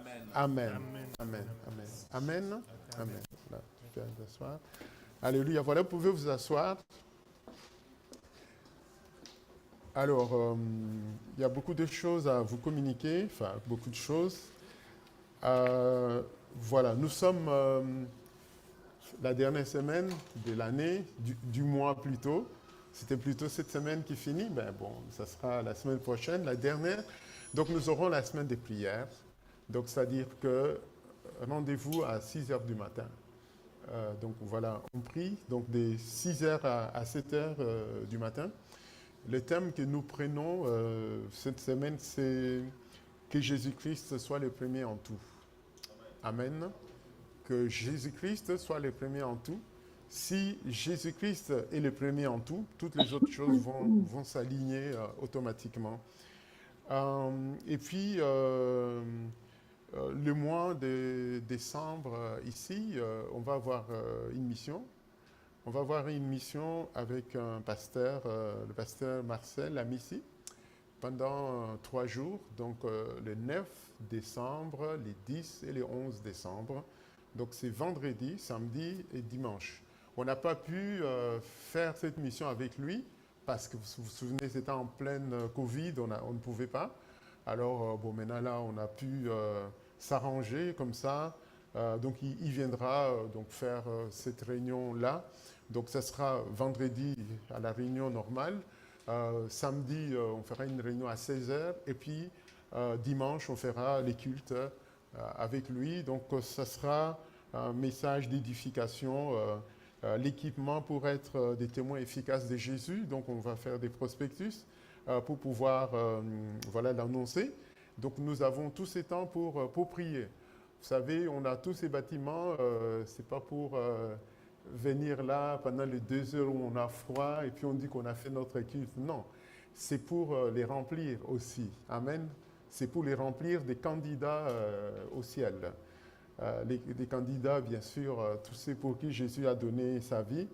Amen. Amen. Amen. Amen. Amen. Voilà, tu peux vous asseoir. Alléluia. Voilà, vous pouvez vous asseoir. Alors, il y a beaucoup de choses à vous communiquer, enfin, beaucoup de choses. Voilà, nous sommes la dernière semaine de l'année, du mois plutôt. C'était plutôt cette semaine qui finit, mais bon, ça sera la semaine prochaine, la dernière. Donc, nous aurons la semaine des prières. Donc, c'est-à-dire que rendez-vous à 6 heures du matin. Donc, voilà, on prie donc de 6 heures à 7 heures du matin. Le thème que nous prenons cette semaine, c'est que Jésus-Christ soit le premier en tout. Amen. Que Jésus-Christ soit le premier en tout. Si Jésus-Christ est le premier en tout, toutes les autres choses vont s'aligner automatiquement. Et puis, le mois de décembre, ici, on va avoir une mission. On va avoir une mission avec un pasteur, le pasteur Marcel Amici, pendant 3 jours, donc le 9 décembre, les 10 et les 11 décembre. Donc c'est vendredi, samedi et dimanche. On n'a pas pu faire cette mission avec lui parce que vous vous souvenez, c'était en pleine Covid, on ne pouvait pas. Alors bon, maintenant là, on a pu s'arranger comme ça. Donc il viendra donc faire cette réunion-là. Donc ça sera vendredi à la réunion normale. Samedi, on fera une réunion à 16 heures. Et puis dimanche, on fera les cultes avec lui. Donc ça sera un message d'édification, l'équipement pour être des témoins efficaces de Jésus. Donc on va faire des prospectus pour pouvoir voilà, l'annoncer. Donc nous avons tous ces temps pour prier. Vous savez, on a tous ces bâtiments, ce n'est pas pour venir là pendant les 2 heures où on a froid et puis on dit qu'on a fait notre culte. Non, c'est pour les remplir aussi. Amen. C'est pour les remplir des candidats au ciel. Les candidats, bien sûr, tous ceux pour qui Jésus a donné sa vie.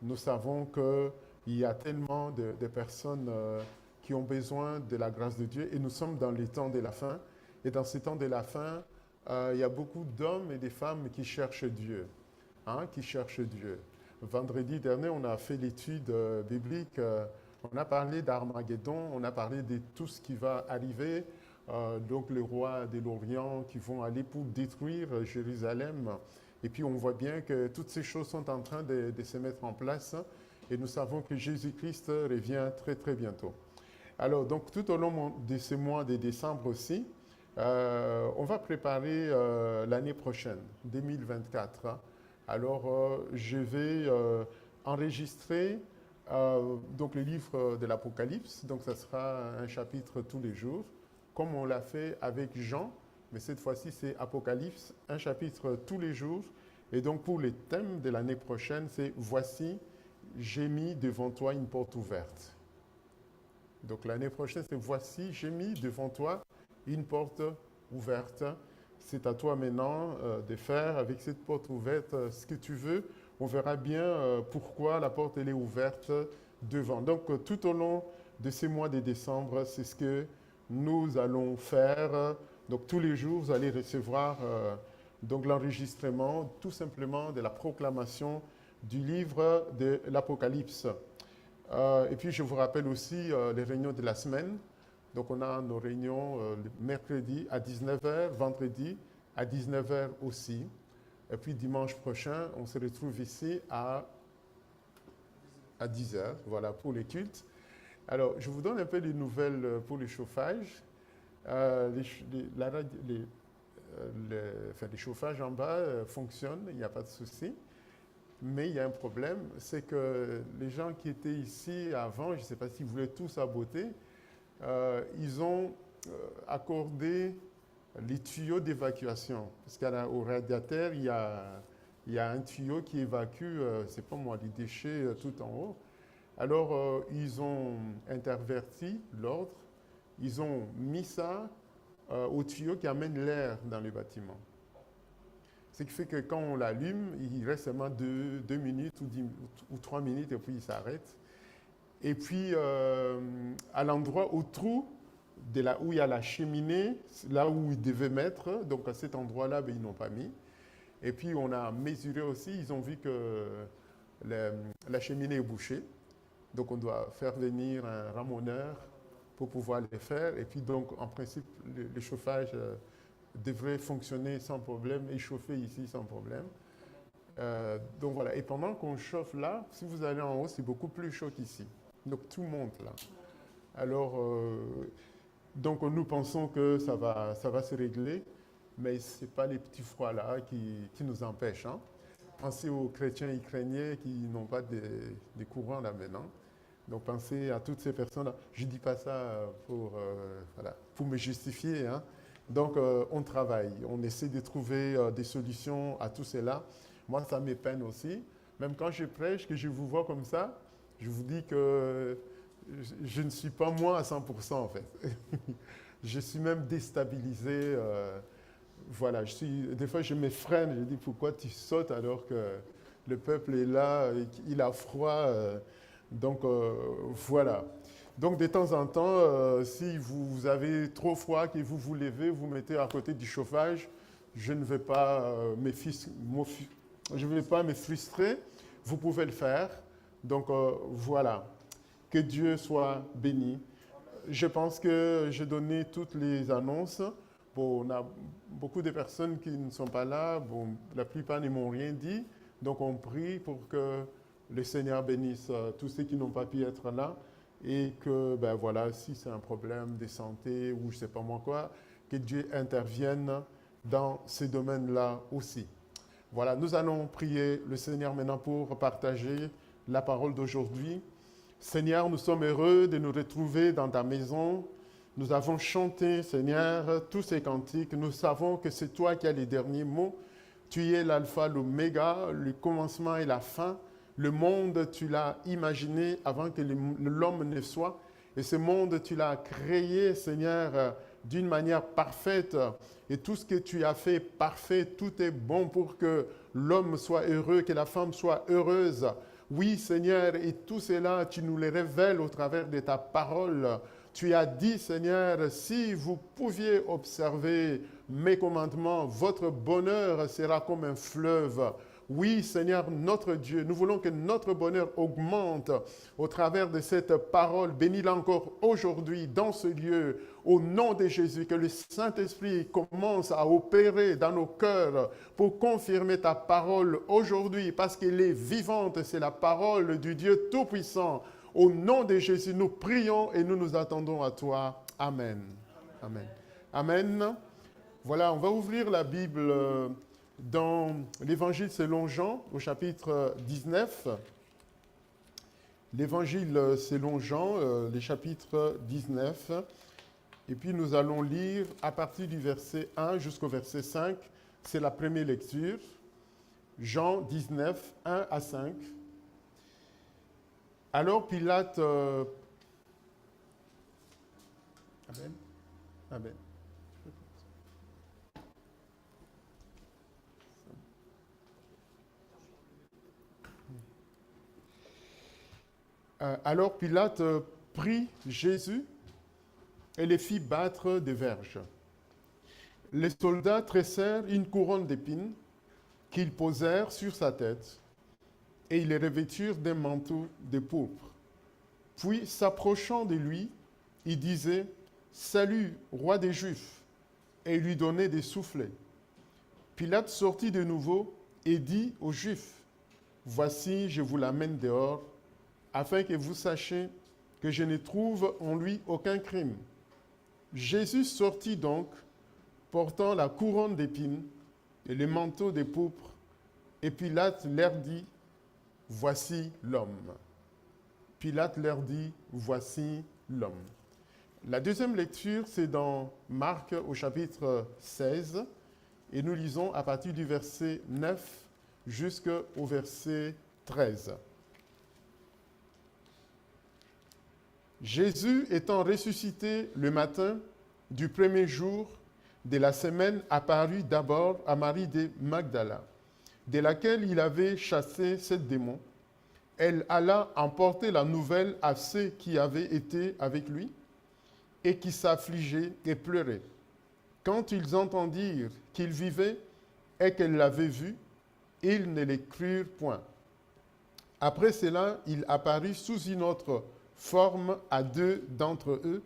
Nous savons qu'il y a tellement de personnes qui ont besoin de la grâce de Dieu et nous sommes dans les temps de la fin. Et dans ces temps de la fin, il y a beaucoup d'hommes et de femmes qui cherchent Dieu. Qui cherchent Dieu. Vendredi dernier, on a fait l'étude biblique. On a parlé d'Armageddon, on a parlé de tout ce qui va arriver. Donc les rois de l'Orient qui vont aller pour détruire Jérusalem. Et puis on voit bien que toutes ces choses sont en train de se mettre en place. Et nous savons que Jésus-Christ revient très très bientôt. Alors donc tout au long de ce mois de décembre aussi, on va préparer l'année prochaine, 2024. Alors, je vais enregistrer donc le livre de l'Apocalypse. Donc, ça sera un chapitre tous les jours, comme on l'a fait avec Jean. Mais cette fois-ci, c'est Apocalypse, un chapitre tous les jours. Et donc, pour le thème de l'année prochaine, c'est « Voici, j'ai mis devant toi une porte ouverte ». Donc, l'année prochaine, c'est « Voici, j'ai mis devant toi une porte ouverte ». C'est à toi maintenant de faire avec cette porte ouverte ce que tu veux. On verra bien pourquoi la porte elle est ouverte devant. Donc tout au long de ces mois de décembre, c'est ce que nous allons faire. Donc tous les jours, vous allez recevoir donc l'enregistrement tout simplement de la proclamation du livre de l'Apocalypse. Et puis je vous rappelle aussi les réunions de la semaine. Donc on a nos réunions le mercredi à 19 heures, vendredi à 19 heures aussi. Et puis dimanche prochain, on se retrouve ici à 10 heures, voilà, pour les cultes. Alors, je vous donne un peu des nouvelles pour le chauffage. Les chauffages en bas fonctionnent, il n'y a pas de souci. Mais il y a un problème, c'est que les gens qui étaient ici avant, je ne sais pas s'ils voulaient tout saboter, ils ont accordé les tuyaux d'évacuation. Parce qu'au radiateur, il y a un tuyau qui évacue, c'est pas moi, les déchets tout en haut. Alors, ils ont interverti l'ordre, ils ont mis ça au tuyau qui amène l'air dans le bâtiment. Ce qui fait que quand on l'allume, il reste seulement 2 minutes ou 3 minutes et puis il s'arrête. Et puis, à l'endroit au trou de là où il y a la cheminée, là où ils devaient mettre. Donc à cet endroit-là, ben, ils n'ont pas mis. Et puis on a mesuré aussi, ils ont vu que la cheminée est bouchée. Donc on doit faire venir un ramoneur pour pouvoir les faire. Et puis donc en principe, le chauffage devrait fonctionner sans problème et chauffer ici sans problème. Donc voilà, et pendant qu'on chauffe là, si vous allez en haut, c'est beaucoup plus chaud qu'ici. Donc tout monte là. Alors, donc nous pensons que ça va se régler, mais ce n'est pas les petits froids là qui nous empêchent. Hein. Pensez aux chrétiens ukrainiens qui n'ont pas de courant là maintenant. Donc pensez à toutes ces personnes-là. Je ne dis pas ça voilà, pour me justifier. Hein. Donc on travaille, on essaie de trouver des solutions à tout cela. Moi, ça me peine aussi. Même quand je prêche, que je vous vois comme ça, je vous dis que je ne suis pas moi à 100% en fait. Je suis même déstabilisé. Voilà, des fois je me freine, je dis pourquoi tu sautes alors que le peuple est là, il a froid. Donc voilà. Donc de temps en temps, si vous avez trop froid, que vous vous levez, vous mettez à côté du chauffage, je ne vais pas je ne vais pas me frustrer, vous pouvez le faire. Donc voilà, que Dieu soit béni. Je pense que j'ai donné toutes les annonces. Bon, on a beaucoup de personnes qui ne sont pas là. Bon, la plupart ne m'ont rien dit. Donc on prie pour que le Seigneur bénisse tous ceux qui n'ont pas pu être là. Et que, ben voilà, si c'est un problème de santé ou je ne sais pas moi quoi, que Dieu intervienne dans ces domaines-là aussi. Voilà, nous allons prier le Seigneur maintenant pour partager la parole d'aujourd'hui. Seigneur, nous sommes heureux de nous retrouver dans ta maison. Nous avons chanté, Seigneur, tous ces cantiques. Nous savons que c'est toi qui as les derniers mots. Tu es l'alpha, l'oméga, le commencement et la fin. Le monde, tu l'as imaginé avant que l'homme ne soit. Et ce monde, tu l'as créé, Seigneur, d'une manière parfaite. Et tout ce que tu as fait parfait, tout est bon pour que l'homme soit heureux, que la femme soit heureuse. Oui, Seigneur, et tout cela, tu nous le révèles au travers de ta parole. Tu as dit, Seigneur, si vous pouviez observer mes commandements, votre bonheur sera comme un fleuve. Oui, Seigneur, notre Dieu, nous voulons que notre bonheur augmente au travers de cette parole. Bénis-la encore aujourd'hui dans ce lieu. Au nom de Jésus, que le Saint-Esprit commence à opérer dans nos cœurs pour confirmer ta parole aujourd'hui, parce qu'elle est vivante. C'est la parole du Dieu Tout-Puissant. Au nom de Jésus, nous prions et nous nous attendons à toi. Amen. Amen. Amen. Voilà, on va ouvrir la Bible dans l'Évangile selon Jean, au chapitre 19. L'Évangile selon Jean, le chapitre 19. Et puis nous allons lire à partir du verset 1 jusqu'au verset 5. C'est la première lecture. Jean 19, 1 à 5. Alors Pilate... Amen. Amen. Alors Pilate prit Jésus et les fit battre des verges. Les soldats tressèrent une couronne d'épines qu'ils posèrent sur sa tête et ils les revêtirent d'un manteau de pourpre. Puis, s'approchant de lui, ils disaient « Salut, roi des Juifs !» et ils lui donnaient des soufflets. Pilate sortit de nouveau et dit aux Juifs « Voici, je vous l'amène dehors, afin que vous sachiez que je ne trouve en lui aucun crime. » Jésus sortit donc, portant la couronne d'épines et le manteau de pourpre, et Pilate leur dit, « Voici l'homme. » Pilate leur dit, « Voici l'homme. » La deuxième lecture, c'est dans Marc au chapitre 16, et nous lisons à partir du verset 9 jusqu'au verset 13. Jésus étant ressuscité le matin du premier jour de la semaine apparut d'abord à Marie de Magdala, de laquelle il avait chassé 7 démons. Elle alla emporter la nouvelle à ceux qui avaient été avec lui. et qui s'affligeaient et pleuraient. Quand ils entendirent qu'il vivait et qu'elle l'avait vu, ils ne les crurent point. Après cela, il apparut sous une autre forme à 2 d'entre eux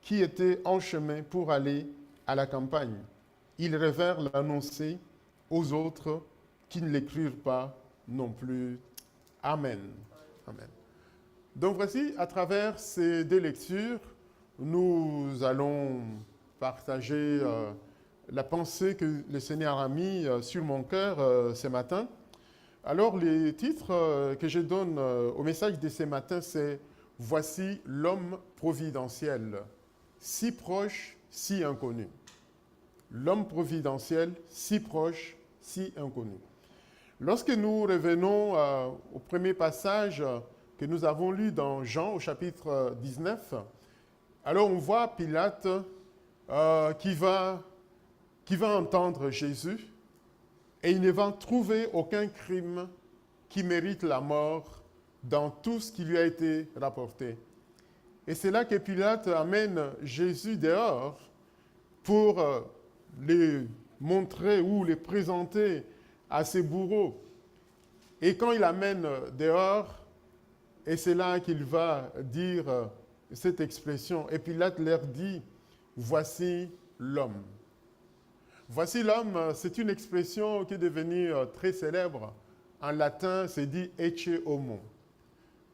qui étaient en chemin pour aller à la campagne. Ils revinrent l'annoncer aux autres qui ne les crurent pas non plus. Amen. Amen. Donc voici, à travers ces 2 lectures, nous allons partager la pensée que le Seigneur a mis sur mon cœur ce matin. Alors, les titres que je donne au message de ce matin, c'est « Voici l'homme providentiel, si proche, si inconnu ». L'homme providentiel, si proche, si inconnu. Lorsque nous revenons au premier passage que nous avons lu dans Jean, au chapitre 19, alors on voit Pilate qui va entendre Jésus et il ne va trouver aucun crime qui mérite la mort dans tout ce qui lui a été rapporté. Et c'est là que Pilate amène Jésus dehors pour les montrer ou les présenter à ses bourreaux. Et quand il l'amène dehors, et c'est là qu'il va dire cette expression. Et Pilate leur dit, « Voici l'homme ». Voici l'homme, c'est une expression qui est devenue très célèbre. En latin, c'est dit « ecce homo ».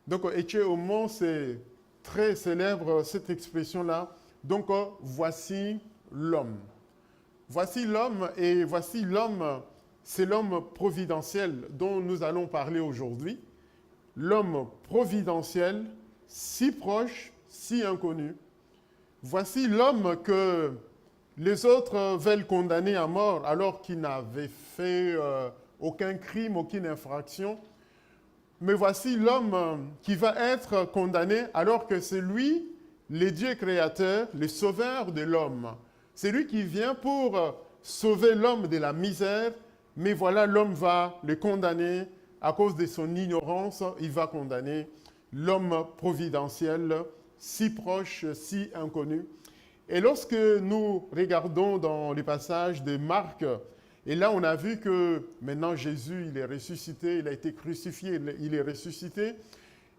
Donc, « ecce homo », c'est très célèbre, cette expression-là. Donc, voici l'homme. Voici l'homme, et voici l'homme, c'est l'homme providentiel dont nous allons parler aujourd'hui. L'homme providentiel, si proche, si inconnu. Voici l'homme que les autres veulent condamner à mort alors qu'il n'avait fait aucun crime, aucune infraction. Mais voici l'homme qui va être condamné alors que c'est lui, le Dieu créateur, le sauveur de l'homme. C'est lui qui vient pour sauver l'homme de la misère, mais voilà, l'homme va le condamner à cause de son ignorance. Il va condamner l'homme providentiel, si proche, si inconnu. Et lorsque nous regardons dans les passages de Marc, et là on a vu que maintenant Jésus, il est ressuscité, il a été crucifié, il est ressuscité,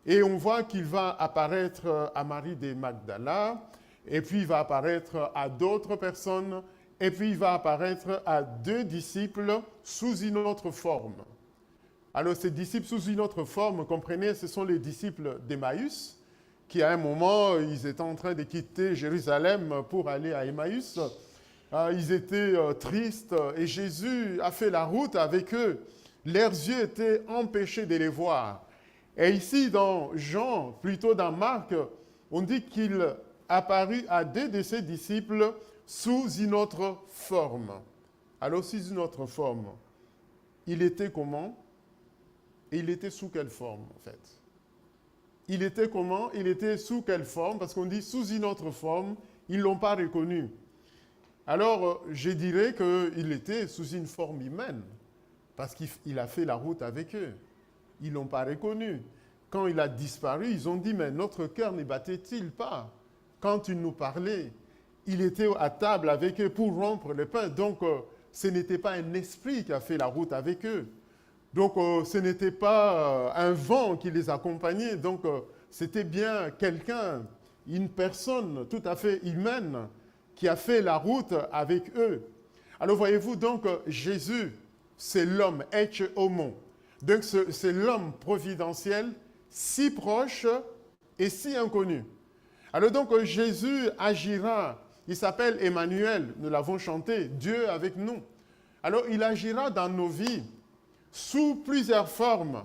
et on voit qu'il va apparaître à Marie de Magdala, et puis il va apparaître à d'autres personnes, et puis il va apparaître à 2 disciples sous une autre forme. Alors ces disciples sous une autre forme, comprenez, ce sont les disciples d'Emmaüs, qui à un moment, ils étaient en train de quitter Jérusalem pour aller à Emmaüs. Ils étaient tristes et Jésus a fait la route avec eux. Leurs yeux étaient empêchés de les voir. Et ici, dans Jean, plutôt dans Marc, on dit qu'il apparut à 2 de ses disciples sous une autre forme. Alors, sous une autre forme, il était comment? Et il était sous quelle forme, en fait? Il était comment? Il était sous quelle forme? Parce qu'on dit sous une autre forme, ils ne l'ont pas reconnu. Alors, je dirais qu'il était sous une forme humaine, parce qu'il a fait la route avec eux. Ils ne l'ont pas reconnu. Quand il a disparu, ils ont dit, mais notre cœur ne battait-il pas? Quand il nous parlait, il était à table avec eux pour rompre le pain. Donc, ce n'était pas un esprit qui a fait la route avec eux. Donc, ce n'était pas un vent qui les accompagnait. Donc, c'était bien quelqu'un, une personne tout à fait humaine qui a fait la route avec eux. Alors, voyez-vous, donc, Jésus, c'est l'homme, ecce homo. Donc, c'est l'homme providentiel, si proche et si inconnu. Alors, donc, Jésus agira. Il s'appelle Emmanuel, nous l'avons chanté, Dieu avec nous. Alors, il agira dans nos vies sous plusieurs formes.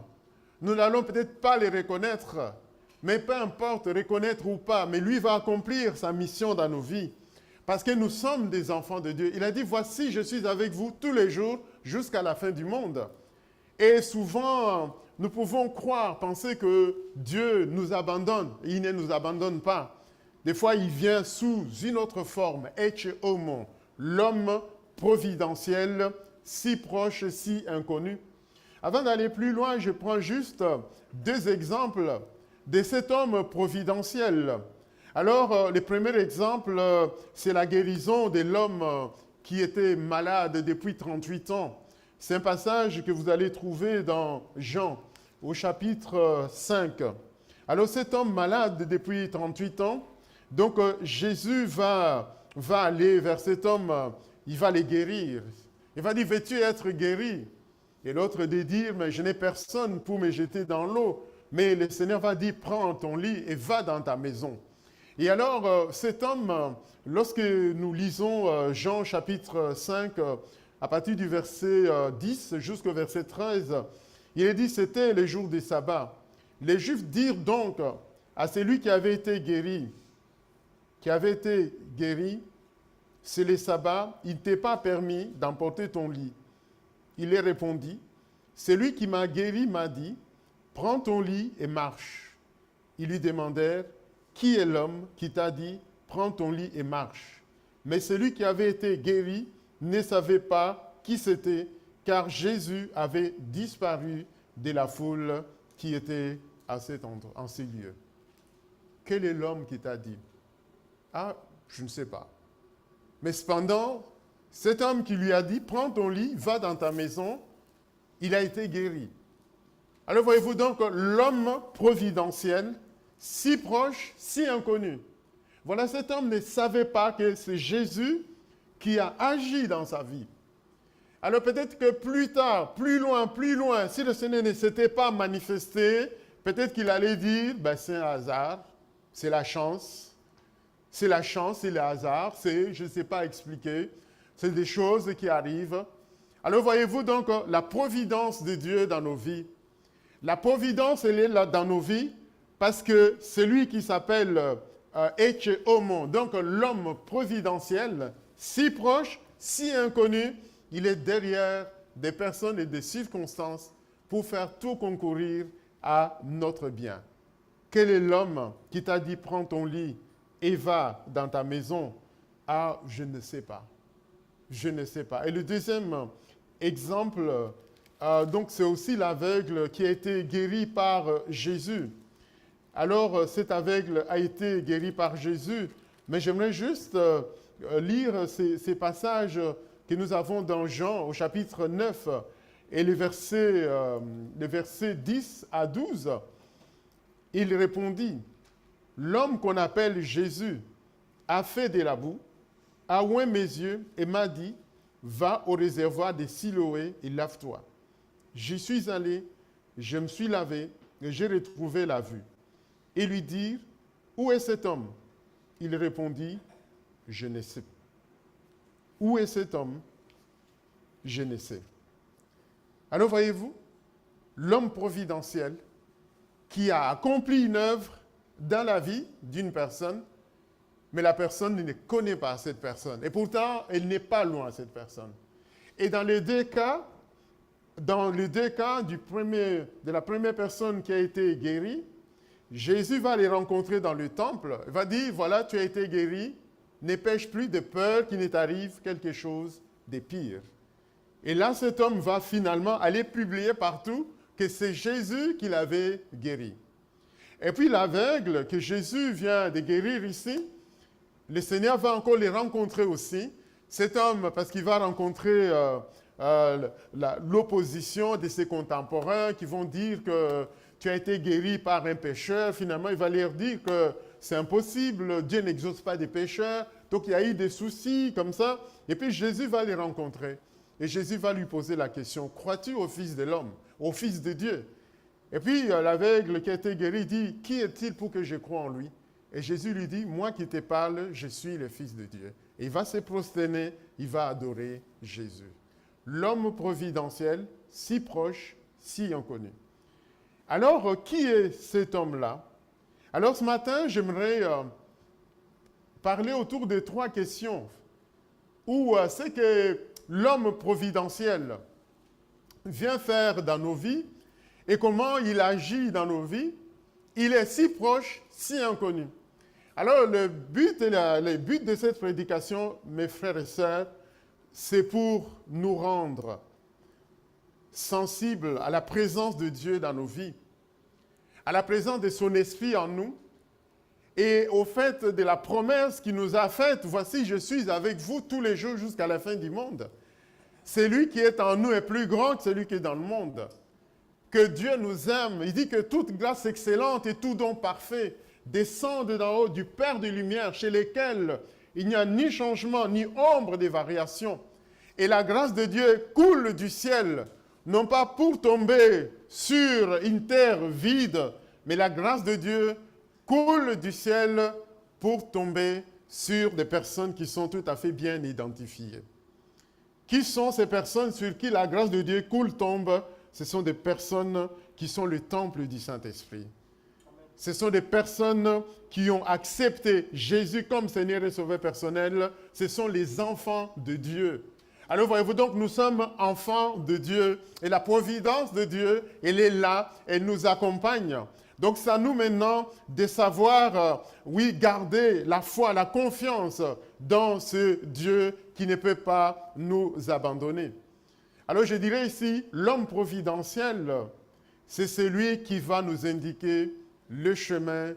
Nous n'allons peut-être pas les reconnaître, mais peu importe, reconnaître ou pas, mais lui va accomplir sa mission dans nos vies. Parce que nous sommes des enfants de Dieu. Il a dit, voici, je suis avec vous tous les jours jusqu'à la fin du monde. Et souvent, nous pouvons croire, penser que Dieu nous abandonne. Il ne nous abandonne pas. Des fois, il vient sous une autre forme, ecce homo, l'homme providentiel, si proche, si inconnu. Avant d'aller plus loin, je prends juste 2 exemples de cet homme providentiel. Alors, le premier exemple, c'est la guérison de l'homme qui était malade depuis 38 ans. C'est un passage que vous allez trouver dans Jean, au chapitre 5. Alors, cet homme malade depuis 38 ans, donc Jésus va aller vers cet homme, il va le guérir. Il va dire, veux-tu être guéri? Et l'autre de dire, mais je n'ai personne pour me jeter dans l'eau. Mais le Seigneur va dire, prends ton lit et va dans ta maison. Et alors, cet homme, lorsque nous lisons Jean chapitre 5, à partir du verset 10 jusqu'au verset 13, il est dit, c'était le jour du sabbat. Les Juifs dirent donc à celui qui avait été guéri, c'est le sabbat, il ne t'est pas permis d'emporter ton lit. Il leur répondit, celui qui m'a guéri m'a dit, prends ton lit et marche. Ils lui demandèrent, qui est l'homme qui t'a dit, prends ton lit et marche? Mais celui qui avait été guéri ne savait pas qui c'était, car Jésus avait disparu de la foule qui était à cet endroit, en ces lieux. Quel est l'homme qui t'a dit? Ah, je ne sais pas. Mais cependant, cet homme qui lui a dit, prends ton lit, va dans ta maison, il a été guéri. Alors voyez-vous donc l'homme providentiel, si proche, si inconnu. Voilà, cet homme ne savait pas que c'est Jésus qui a agi dans sa vie. Alors peut-être que plus tard, plus loin, si le Seigneur ne s'était pas manifesté, peut-être qu'il allait dire, ben, c'est un hasard, c'est la chance, c'est le hasard, je ne sais pas expliquer, c'est des choses qui arrivent. Alors voyez-vous donc la providence de Dieu dans nos vies. La providence, elle est là dans nos vies parce que celui qui s'appelle Eche Homo, donc l'homme providentiel, si proche, si inconnu, il est derrière des personnes et des circonstances pour faire tout concourir à notre bien. Quel est l'homme qui t'a dit prends ton lit et va dans ta maison? Ah, je ne sais pas. Je ne sais pas. Et le deuxième exemple, donc c'est aussi l'aveugle qui a été guéri par Jésus. Alors cet aveugle a été guéri par Jésus, mais j'aimerais juste lire ces passages que nous avons dans Jean au chapitre 9 et les versets 10 à 12. Il répondit, l'homme qu'on appelle Jésus a fait de la boue, a oint mes yeux et m'a dit, va au réservoir de Siloé et lave-toi. J'y suis allé, je me suis lavé et j'ai retrouvé la vue. Et lui dirent, où est cet homme? Il répondit, je ne sais. Où est cet homme? Je ne sais. Alors voyez-vous, l'homme providentiel qui a accompli une œuvre dans la vie d'une personne, mais la personne ne connaît pas cette personne. Et pourtant, elle n'est pas loin, cette personne. Et dans les deux cas de la première personne qui a été guérie, Jésus va les rencontrer dans le temple, il va dire, voilà, tu as été guéri, ne pêche plus de peur qu'il ne t'arrive quelque chose de pire. Et là, cet homme va finalement aller publier partout que c'est Jésus qui l'avait guéri. Et puis l'aveugle que Jésus vient de guérir ici, le Seigneur va encore les rencontrer aussi. Cet homme, parce qu'il va rencontrer l'opposition de ses contemporains qui vont dire que tu as été guéri par un pécheur. Finalement, il va leur dire que c'est impossible, Dieu n'exauce pas des pécheurs. Donc, il y a eu des soucis comme ça. Et puis, Jésus va les rencontrer. Et Jésus va lui poser la question, crois-tu au Fils de l'homme, au Fils de Dieu? Et puis, l'aveugle qui a été guéri dit, qui est-il pour que je croie en lui? Et Jésus lui dit, moi qui te parle, je suis le Fils de Dieu. Et il va se prosterner, il va adorer Jésus. L'homme providentiel, si proche, si inconnu. Alors, qui est cet homme-là? Alors, ce matin, j'aimerais parler autour de 3 questions. Où c'est que l'homme providentiel vient faire dans nos vies et comment il agit dans nos vies. Il est si proche, si inconnu. Alors, le but de cette prédication, mes frères et sœurs, c'est pour nous rendre sensibles à la présence de Dieu dans nos vies, à la présence de son esprit en nous, et au fait de la promesse qu'il nous a faite, voici, je suis avec vous tous les jours jusqu'à la fin du monde. Celui qui est en nous est plus grand que celui qui est dans le monde. Que Dieu nous aime. Il dit que toute grâce excellente et tout don parfait descendent d'en haut du Père de lumière, chez lesquels il n'y a ni changement, ni ombre de variation. Et la grâce de Dieu coule du ciel, non pas pour tomber sur une terre vide, mais la grâce de Dieu coule du ciel pour tomber sur des personnes qui sont tout à fait bien identifiées. Qui sont ces personnes sur qui la grâce de Dieu coule, tombe? Ce sont des personnes qui sont le temple du Saint-Esprit. Ce sont des personnes qui ont accepté Jésus comme Seigneur et Sauveur personnel. Ce sont les enfants de Dieu. Alors voyez-vous donc, nous sommes enfants de Dieu et la providence de Dieu, elle est là, elle nous accompagne. Donc c'est à nous maintenant de savoir, oui, garder la foi, la confiance dans ce Dieu qui ne peut pas nous abandonner. Alors je dirais ici, l'homme providentiel, c'est celui qui va nous indiquer le chemin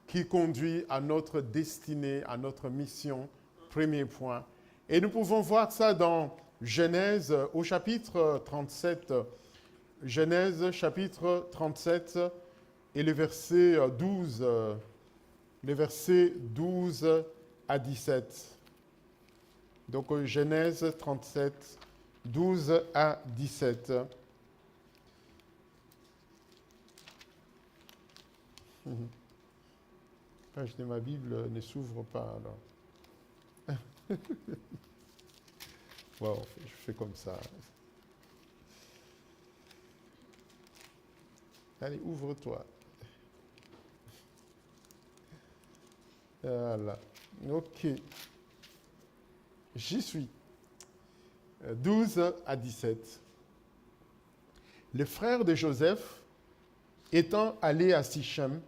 qui conduit à notre destinée, à notre mission, premier point. Et nous pouvons voir ça dans Genèse au chapitre 37. Genèse chapitre 37 et le verset 12, les versets 12 à 17. Donc Genèse 37, 12 à 17. La page de ma Bible ne s'ouvre pas alors. Wow, je fais comme ça. Allez, ouvre-toi. Voilà. OK. J'y suis. 12 à 17. Les frères de Joseph étant allés à Sichem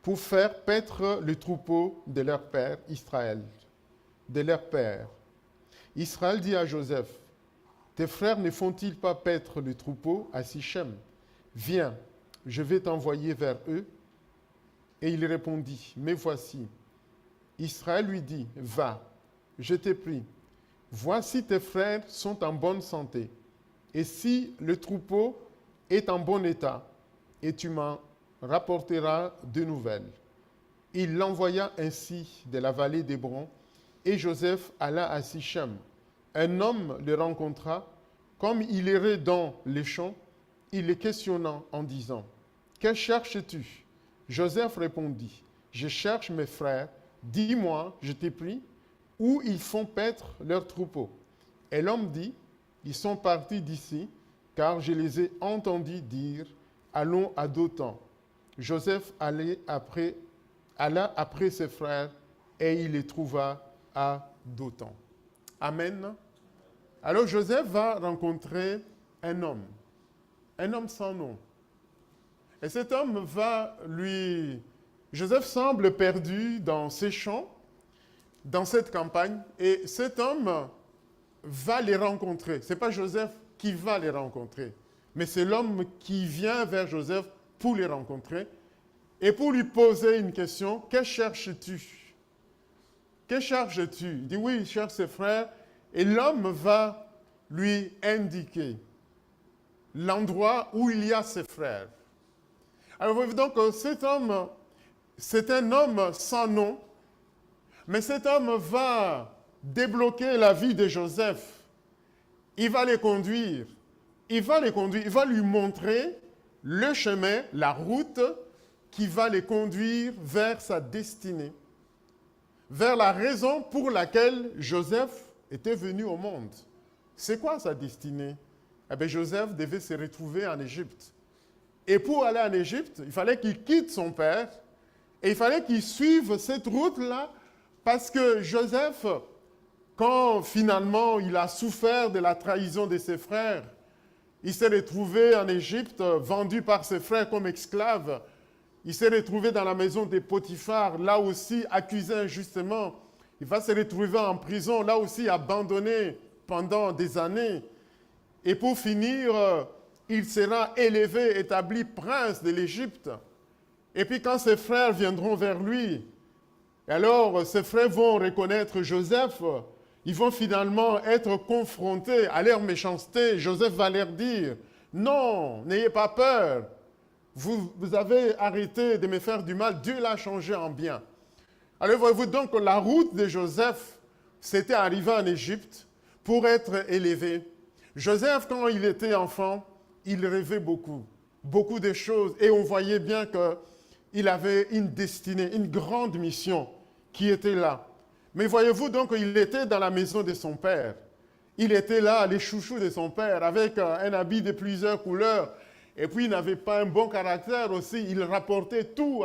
pour faire paître le troupeau de leur père Israël, de leur père. Israël dit à Joseph, « Tes frères ne font-ils pas paître le troupeau à Sichem? Viens, je vais t'envoyer vers eux. » Et il répondit, « Mais voici. » Israël lui dit, « Va, je t'ai pris. Voici tes frères sont en bonne santé. Et si le troupeau est en bon état, et tu m'en rapporteras de nouvelles. » Il l'envoya ainsi de la vallée d'Hébron, et Joseph alla à Sichem. Un homme le rencontra, comme il errait dans les champs, il le questionna en disant, « Que cherches-tu » Joseph répondit, « Je cherche mes frères, dis-moi, je t'ai pris, où ils font paître leurs troupeaux. » Et l'homme dit, « Ils sont partis d'ici, car je les ai entendus dire, allons à Dothan. » Joseph alla après ses frères, et il les trouva à Dothan. Amen. Alors Joseph va rencontrer un homme sans nom. Et cet homme va lui... Joseph semble perdu dans ses champs, dans cette campagne, et cet homme va les rencontrer. Ce n'est pas Joseph qui va les rencontrer, mais c'est l'homme qui vient vers Joseph pour les rencontrer et pour lui poser une question. « Que cherches-tu » Que cherches-tu? Il dit, oui, il cherche ses frères. Et l'homme va lui indiquer l'endroit où il y a ses frères. Alors, vous voyez donc, cet homme, c'est un homme sans nom, mais cet homme va débloquer la vie de Joseph. Il va les conduire. Il va lui montrer le chemin, la route qui va les conduire vers sa destinée, vers la raison pour laquelle Joseph était venu au monde. C'est quoi sa destinée? Eh bien, Joseph devait se retrouver en Égypte. Et pour aller en Égypte, il fallait qu'il quitte son père et il fallait qu'il suive cette route-là parce que Joseph, quand finalement il a souffert de la trahison de ses frères, il s'est retrouvé en Égypte, vendu par ses frères comme esclave. Il s'est retrouvé dans la maison de Potiphar, là aussi accusé injustement. Il va se retrouver en prison, là aussi abandonné pendant des années. Et pour finir, il sera élevé, établi prince de l'Égypte. Et puis quand ses frères viendront vers lui, Et alors, ses frères vont reconnaître Joseph. Ils vont finalement être confrontés à leur méchanceté. Joseph va leur dire, non, n'ayez pas peur. Vous avez arrêté de me faire du mal. Dieu l'a changé en bien. Alors, voyez-vous donc que la route de Joseph, c'était arrivé en Égypte pour être élevé. Joseph, quand il était enfant, il rêvait beaucoup, beaucoup de choses. Et on voyait bien qu'il avait une destinée, une grande mission qui était là. Mais voyez-vous donc, il était dans la maison de son père. Il était là, les chouchous de son père, avec un habit de plusieurs couleurs. Et puis, il n'avait pas un bon caractère aussi. Il rapportait tout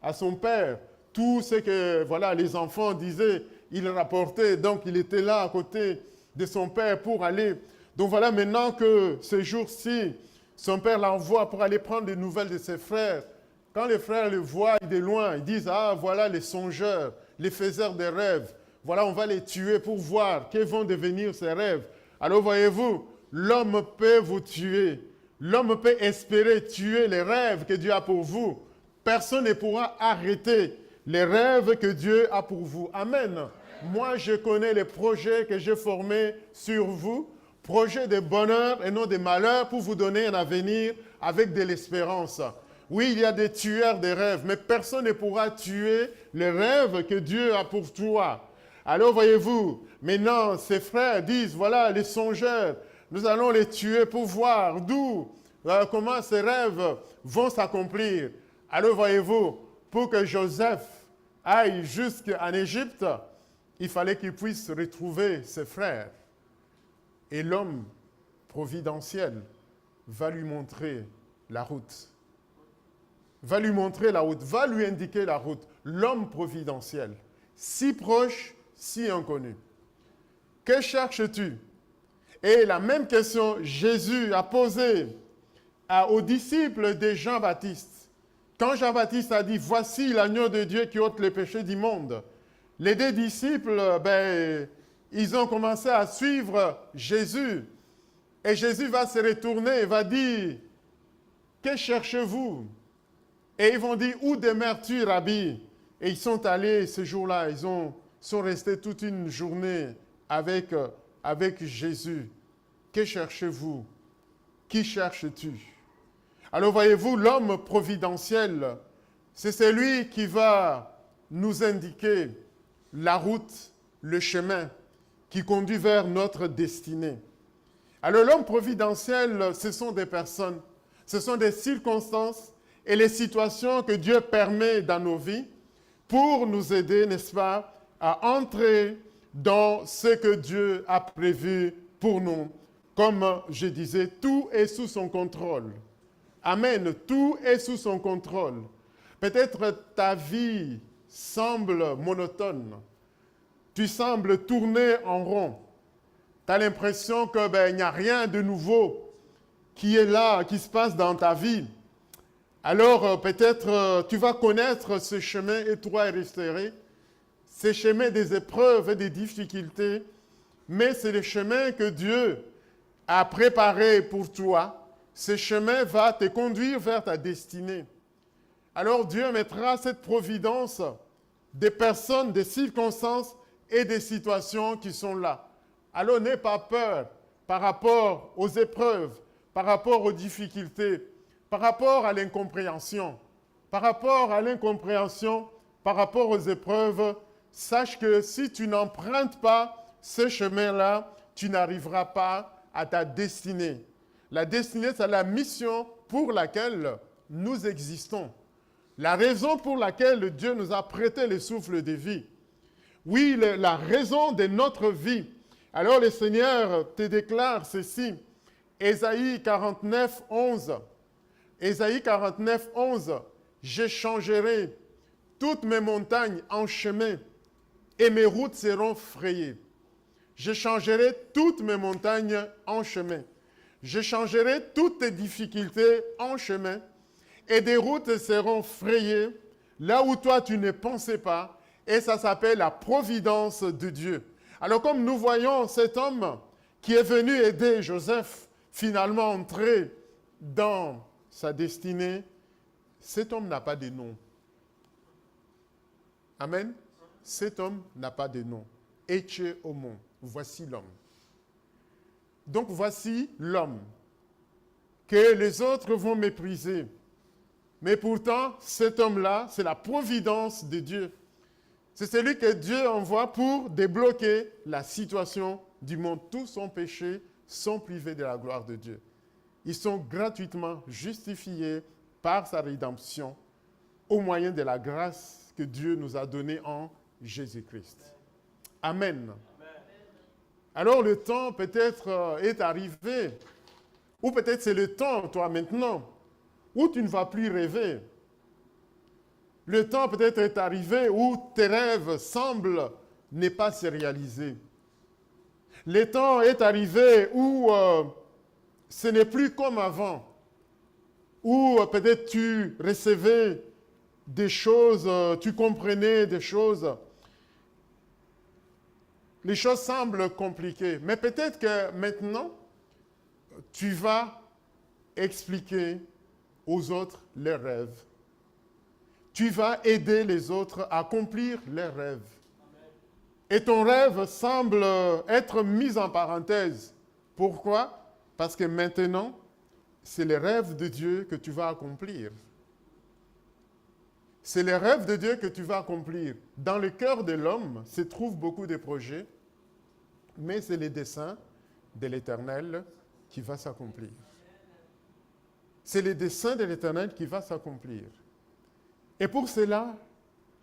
à son père. Tout ce que voilà, les enfants disaient, il rapportait. Donc, il était là à côté de son père pour aller. Donc, voilà, maintenant que ce jour-ci, son père l'envoie pour aller prendre des nouvelles de ses frères. Quand les frères le voient de loin, ils disent, ah, voilà les songeurs, les faiseurs de rêves. Voilà, on va les tuer pour voir quels vont devenir ces rêves. Alors, voyez-vous, l'homme peut vous tuer. L'homme peut espérer tuer les rêves que Dieu a pour vous. Personne ne pourra arrêter les rêves que Dieu a pour vous. Amen. Moi, je connais les projets que j'ai formés sur vous, projets de bonheur et non de malheur pour vous donner un avenir avec de l'espérance. Oui, il y a des tueurs de rêves, mais personne ne pourra tuer les rêves que Dieu a pour toi. Alors, voyez-vous, maintenant, ses frères disent, voilà, les songeurs, nous allons les tuer pour voir comment ces rêves vont s'accomplir. Alors, voyez-vous, pour que Joseph aille jusqu'en Égypte, il fallait qu'il puisse retrouver ses frères. Et l'homme providentiel va lui montrer la route. Va lui montrer la route, va lui indiquer la route. L'homme providentiel, si proche, si inconnu. Que cherches-tu? Et la même question, Jésus a posée aux disciples de Jean-Baptiste. Quand Jean-Baptiste a dit, voici l'agneau de Dieu qui ôte les péchés du monde, les deux disciples, ils ont commencé à suivre Jésus. Et Jésus va se retourner et va dire, que cherchez-vous? Et ils vont dire, où demeures-tu, Rabbi? Et ils sont allés ce jour-là, ils sont restés toute une journée avec Jésus. Que cherchez-vous? Qui cherches-tu? Alors voyez-vous, l'homme providentiel, c'est celui qui va nous indiquer la route, le chemin qui conduit vers notre destinée. Alors l'homme providentiel, ce sont des personnes, ce sont des circonstances et les situations que Dieu permet dans nos vies pour nous aider, n'est-ce pas, à entrer dans ce que Dieu a prévu pour nous. Comme je disais, tout est sous son contrôle. Amen, tout est sous son contrôle. Peut-être ta vie semble monotone. Tu sembles tourner en rond. Tu as l'impression qu'il n'y a rien de nouveau qui est là, qui se passe dans ta vie. Alors peut-être tu vas connaître ce chemin étroit et resserré, ce chemin des épreuves et des difficultés, mais c'est le chemin que Dieu a préparé pour toi. Ce chemin va te conduire vers ta destinée. Alors Dieu mettra cette providence des personnes, des circonstances et des situations qui sont là. Alors n'aie pas peur par rapport aux épreuves, par rapport aux difficultés, par rapport à l'incompréhension. Par rapport à l'incompréhension, par rapport aux épreuves, sache que si tu n'empruntes pas ce chemin-là, tu n'arriveras pas à ta destinée. La destinée, c'est la mission pour laquelle nous existons. La raison pour laquelle Dieu nous a prêté le souffle de vie. Oui, la raison de notre vie. Alors le Seigneur te déclare ceci. Ésaïe 49, 11. Ésaïe 49, 11. Je changerai toutes mes montagnes en chemin et mes routes seront frayées. Je changerai toutes mes montagnes en chemin. Je changerai toutes tes difficultés en chemin et des routes seront frayées là où toi tu ne pensais pas, et ça s'appelle la providence de Dieu. Alors comme nous voyons cet homme qui est venu aider Joseph finalement entrer dans sa destinée, cet homme n'a pas de nom. Amen. Cet homme n'a pas de nom. Eche homo. Voici l'homme. Donc voici l'homme que les autres vont mépriser. Mais pourtant, cet homme-là, c'est la providence de Dieu. C'est celui que Dieu envoie pour débloquer la situation du monde. Tous sont péchés, sont privés de la gloire de Dieu. Ils sont gratuitement justifiés par sa rédemption au moyen de la grâce que Dieu nous a donnée en Jésus-Christ. Amen. Alors le temps peut-être est arrivé, ou peut-être c'est le temps, toi maintenant, où tu ne vas plus rêver. Le temps peut-être est arrivé où tes rêves semblent ne pas se réaliser. Le temps est arrivé où ce n'est plus comme avant, où peut-être tu recevais des choses, tu comprenais des choses. Les choses semblent compliquées, mais peut-être que maintenant, tu vas expliquer aux autres leurs rêves. Tu vas aider les autres à accomplir leurs rêves. Et ton rêve semble être mis en parenthèse. Pourquoi? Parce que maintenant, c'est les rêves de Dieu que tu vas accomplir. C'est les rêves de Dieu que tu vas accomplir. Dans le cœur de l'homme se trouvent beaucoup de projets, mais c'est le dessein de l'Éternel qui va s'accomplir. C'est le dessein de l'Éternel qui va s'accomplir. Et pour cela,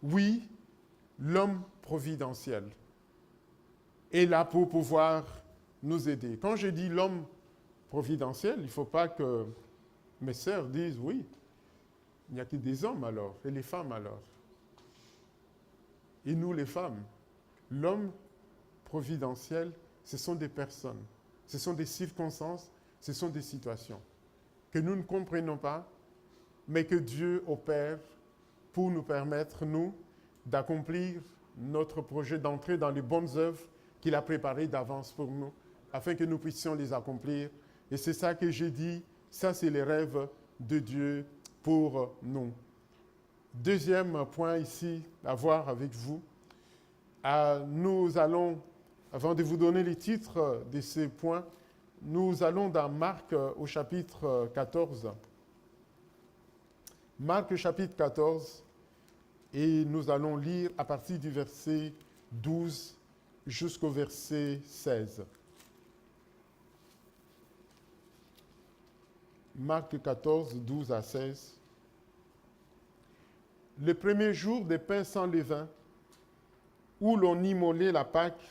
oui, l'homme providentiel est là pour pouvoir nous aider. Quand je dis l'homme providentiel, il ne faut pas que mes sœurs disent oui, il n'y a que des hommes alors, et les femmes alors. Et nous les femmes, l'homme providentiel, ce sont des personnes, ce sont des circonstances, ce sont des situations que nous ne comprenons pas, mais que Dieu opère pour nous permettre, nous, d'accomplir notre projet, d'entrer dans les bonnes œuvres qu'il a préparées d'avance pour nous, afin que nous puissions les accomplir. Et c'est ça que j'ai dit, ça c'est les rêves de Dieu pour nous. Deuxième point ici à voir avec vous, nous allons, avant de vous donner les titres de ces points, nous allons dans Marc au chapitre 14. Marc chapitre 14, et nous allons lire à partir du verset 12 jusqu'au verset 16. Marc 14, 12 à 16. Le premier jour des pains sans levain, où l'on immolait la Pâque,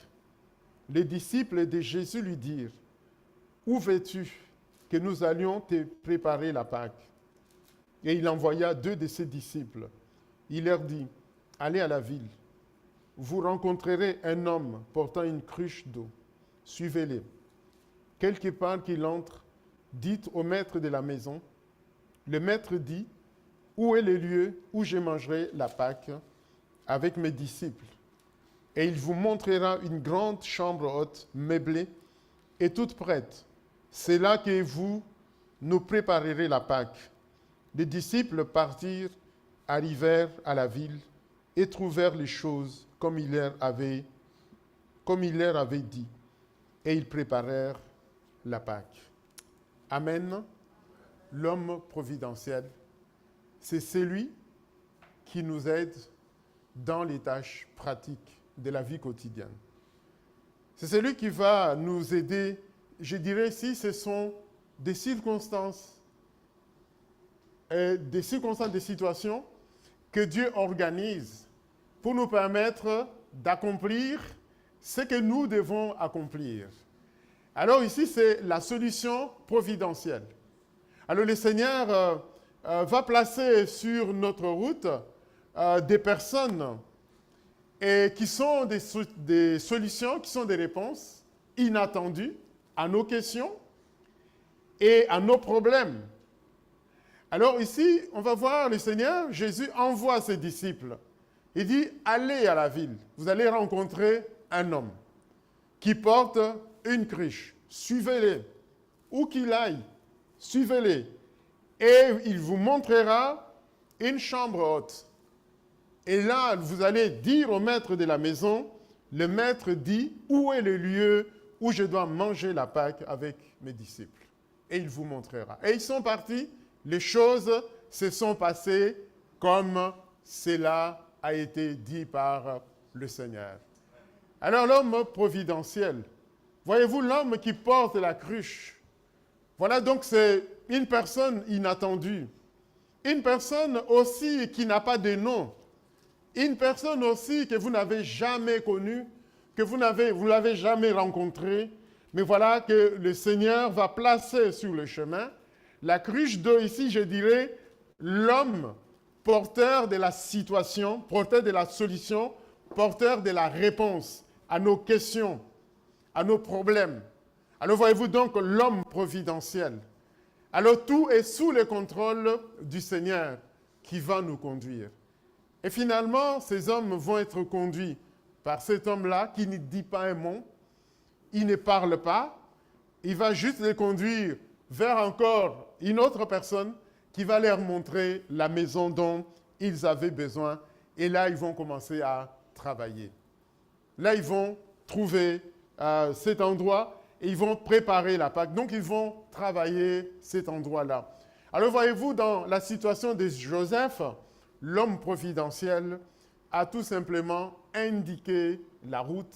les disciples de Jésus lui dirent, « Où veux-tu que nous allions te préparer la Pâque ?» Et il envoya 2 de ses disciples. Il leur dit, « Allez à la ville. Vous rencontrerez un homme portant une cruche d'eau. Suivez-le. Quelque part qu'il entre, dites au maître de la maison. Le maître dit, « Où est le lieu où je mangerai la Pâque avec mes disciples ?» Et il vous montrera une grande chambre haute, meublée et toute prête. C'est là que vous nous préparerez la Pâque. Les disciples partirent, arrivèrent à la ville et trouvèrent les choses comme il leur avait dit. Et ils préparèrent la Pâque. Amen. L'homme providentiel, c'est celui qui nous aide dans les tâches pratiques de la vie quotidienne. C'est celui qui va nous aider, je dirais, si ce sont des circonstances, des situations que Dieu organise pour nous permettre d'accomplir ce que nous devons accomplir. Alors ici, c'est la solution providentielle. Alors le Seigneur va placer sur notre route des personnes et qui sont des solutions, qui sont des réponses inattendues à nos questions et à nos problèmes. Alors ici, on va voir le Seigneur, Jésus envoie ses disciples. Il dit, allez à la ville, vous allez rencontrer un homme qui porte une cruche. Suivez-le, où qu'il aille, suivez-le. Et il vous montrera une chambre haute. Et là, vous allez dire au maître de la maison, le maître dit, où est le lieu où je dois manger la Pâque avec mes disciples? Et il vous montrera. Et ils sont partis, les choses se sont passées comme cela a été dit par le Seigneur. Alors l'homme providentiel, voyez-vous l'homme qui porte la cruche, voilà donc c'est une personne inattendue, une personne aussi qui n'a pas de nom, une personne aussi que vous n'avez jamais connue, que vous l'avez jamais rencontrée, mais voilà que le Seigneur va placer sur le chemin. La cruche d'eau ici, je dirais, l'homme porteur de la situation, porteur de la solution, porteur de la réponse à nos questions, à nos problèmes. Alors voyez-vous donc l'homme providentiel. Alors tout est sous le contrôle du Seigneur qui va nous conduire. Et finalement, ces hommes vont être conduits par cet homme-là qui ne dit pas un mot, il ne parle pas, il va juste les conduire vers encore une autre personne qui va leur montrer la maison dont ils avaient besoin. Et là, ils vont commencer à travailler. Là, ils vont trouver cet endroit et ils vont préparer la Pâque. Donc, ils vont travailler cet endroit-là. Alors, voyez-vous, dans la situation de Joseph, l'homme providentiel a tout simplement indiqué la route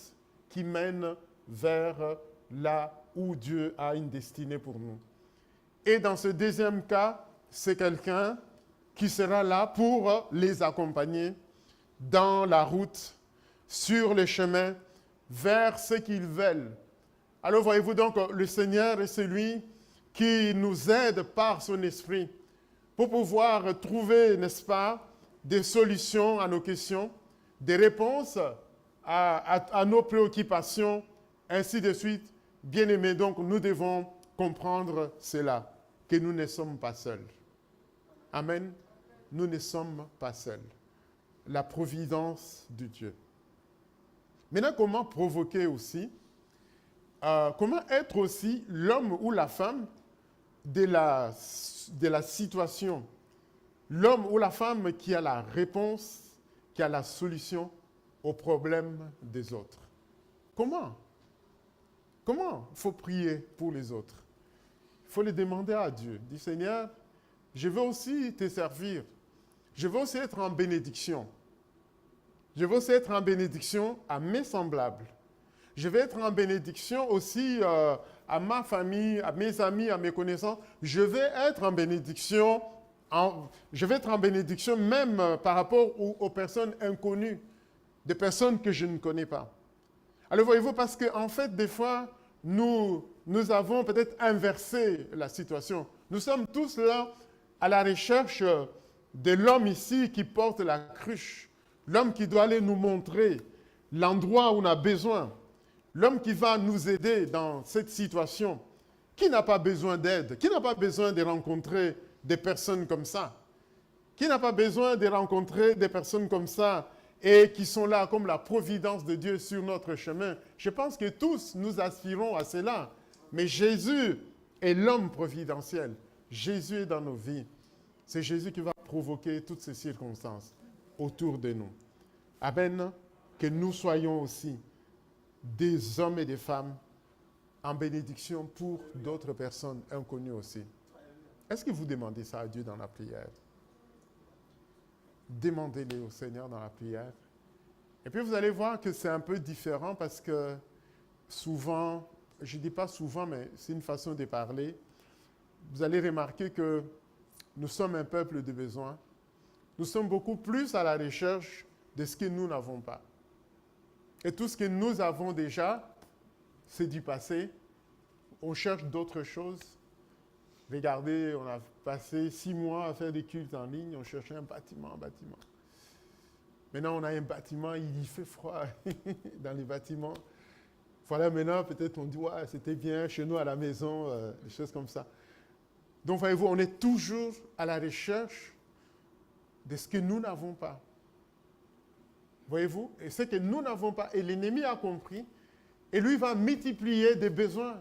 qui mène vers là où Dieu a une destinée pour nous. Et dans ce deuxième cas, c'est quelqu'un qui sera là pour les accompagner dans la route, sur le chemin, vers ce qu'ils veulent. Alors voyez-vous donc, le Seigneur est celui qui nous aide par son esprit pour pouvoir trouver, n'est-ce pas, des solutions à nos questions, des réponses à nos préoccupations, ainsi de suite. Bien-aimés, donc, nous devons comprendre cela, que nous ne sommes pas seuls. Amen. Nous ne sommes pas seuls. La providence de Dieu. Maintenant, comment provoquer aussi, comment être aussi l'homme ou la femme de la situation, l'homme ou la femme qui a la réponse, qui a la solution aux problèmes des autres. Comment? Comment il faut prier pour les autres? Il faut les demander à Dieu. Dis Seigneur, je veux aussi te servir. Je veux aussi être en bénédiction. Je veux aussi être en bénédiction à mes semblables. Je vais être en bénédiction aussi à ma famille, à mes amis, à mes connaissances. Je vais être en bénédiction, même par rapport aux personnes inconnues, des personnes que je ne connais pas. Alors voyez-vous, parce qu'en fait, des fois, nous avons peut-être inversé la situation. Nous sommes tous là à la recherche de l'homme ici qui porte la cruche, l'homme qui doit aller nous montrer l'endroit où on a besoin, l'homme qui va nous aider dans cette situation. Qui n'a pas besoin d'aide? Qui n'a pas besoin de rencontrer des personnes comme ça? Qui n'a pas besoin de rencontrer des personnes comme ça et qui sont là comme la providence de Dieu sur notre chemin? Je pense que tous nous aspirons à cela. Mais Jésus est l'homme providentiel. Jésus est dans nos vies. C'est Jésus qui va provoquer toutes ces circonstances autour de nous. Amen. Que nous soyons aussi des hommes et des femmes en bénédiction pour d'autres personnes inconnues aussi. Est-ce que vous demandez ça à Dieu dans la prière? Demandez-le au Seigneur dans la prière. Et puis vous allez voir que c'est un peu différent parce que souvent, je ne dis pas souvent, mais c'est une façon de parler, vous allez remarquer que nous sommes un peuple de besoin. Nous sommes beaucoup plus à la recherche de ce que nous n'avons pas. Et tout ce que nous avons déjà, c'est du passé. On cherche d'autres choses. Regardez, on a passé 6 mois à faire des cultes en ligne, on cherchait un bâtiment. Maintenant, on a un bâtiment, il fait froid dans les bâtiments. Voilà, maintenant, peut-être on dit, ouais, c'était bien chez nous à la maison, des choses comme ça. Donc, voyez-vous, on est toujours à la recherche de ce que nous n'avons pas. Voyez-vous? Et ce que nous n'avons pas, et l'ennemi a compris, et lui va multiplier des besoins.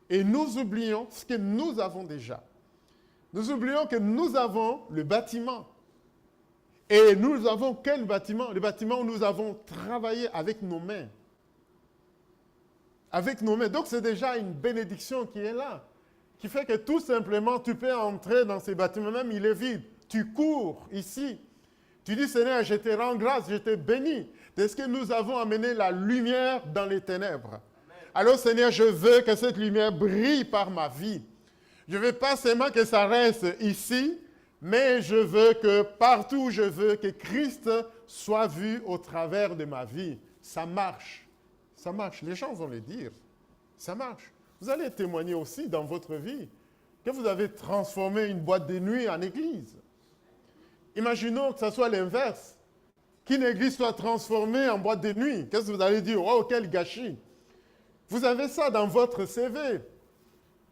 Et nous oublions ce que nous avons déjà. Nous oublions que nous avons le bâtiment. Et nous avons quel bâtiment? Le bâtiment où nous avons travaillé avec nos mains. Avec nos mains. Donc c'est déjà une bénédiction qui est là. Qui fait que tout simplement, tu peux entrer dans ces bâtiments, même il est vide. Tu cours ici. Tu dis, Seigneur, je te rends grâce, je te bénis. Parce que nous avons amené la lumière dans les ténèbres. Amen. Alors Seigneur, je veux que cette lumière brille par ma vie. Je ne veux pas seulement que ça reste ici, mais je veux que partout où je veux, que Christ soit vu au travers de ma vie. Ça marche. Ça marche. Les gens vont le dire. Ça marche. Vous allez témoigner aussi dans votre vie que vous avez transformé une boîte de nuit en église. Imaginons que ce soit l'inverse, qu'une église soit transformée en boîte de nuit. Qu'est-ce que vous allez dire? Oh, quel gâchis! Vous avez ça dans votre CV.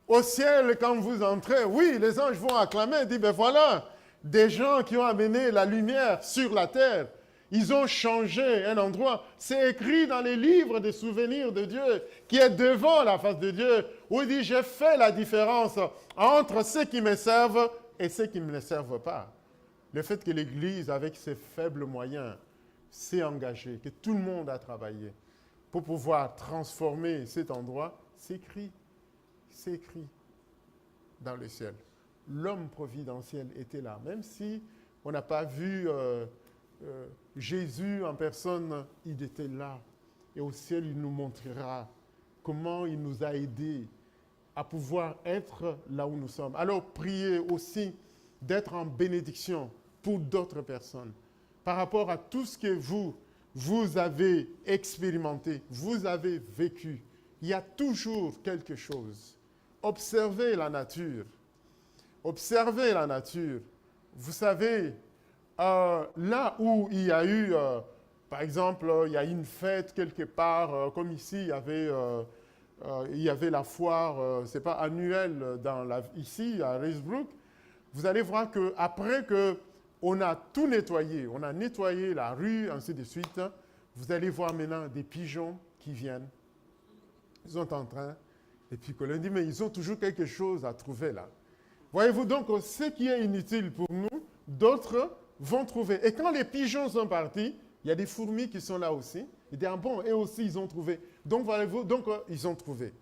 Au ciel, quand vous entrez, oui, les anges vont acclamer et dire, ben voilà, des gens qui ont amené la lumière sur la terre. Ils ont changé un endroit. C'est écrit dans les livres des souvenirs de Dieu, qui est devant la face de Dieu, où il dit, j'ai fait la différence entre ceux qui me servent et ceux qui ne me servent pas. Le fait que l'Église, avec ses faibles moyens, s'est engagée, que tout le monde a travaillé pour pouvoir transformer cet endroit, c'est écrit dans le ciel. L'homme providentiel était là, même si on n'a pas vu Jésus en personne, il était là. Et au ciel, il nous montrera comment il nous a aidés à pouvoir être là où nous sommes. Alors, priez aussi d'être en bénédiction pour d'autres personnes par rapport à tout ce que vous avez expérimenté, vous avez vécu. Il y a toujours quelque chose. Observez la nature. Observez la nature. Vous savez, là où il y a eu, par exemple, il y a une fête quelque part, comme ici, il y avait la foire, c'est pas annuelle, ici, à Reisbrook. Vous allez voir qu'après qu'on a tout nettoyé, on a nettoyé la rue, ainsi de suite, vous allez voir maintenant des pigeons qui viennent. Ils sont en train de picoler. On dit, mais ils ont toujours quelque chose à trouver là. Voyez-vous donc, ce qui est inutile pour nous, d'autres vont trouver. Et quand les pigeons sont partis, il y a des fourmis qui sont là aussi. Ils disent, ah bon, eux aussi, ils ont trouvé. Donc, voyez-vous, ils ont trouvé.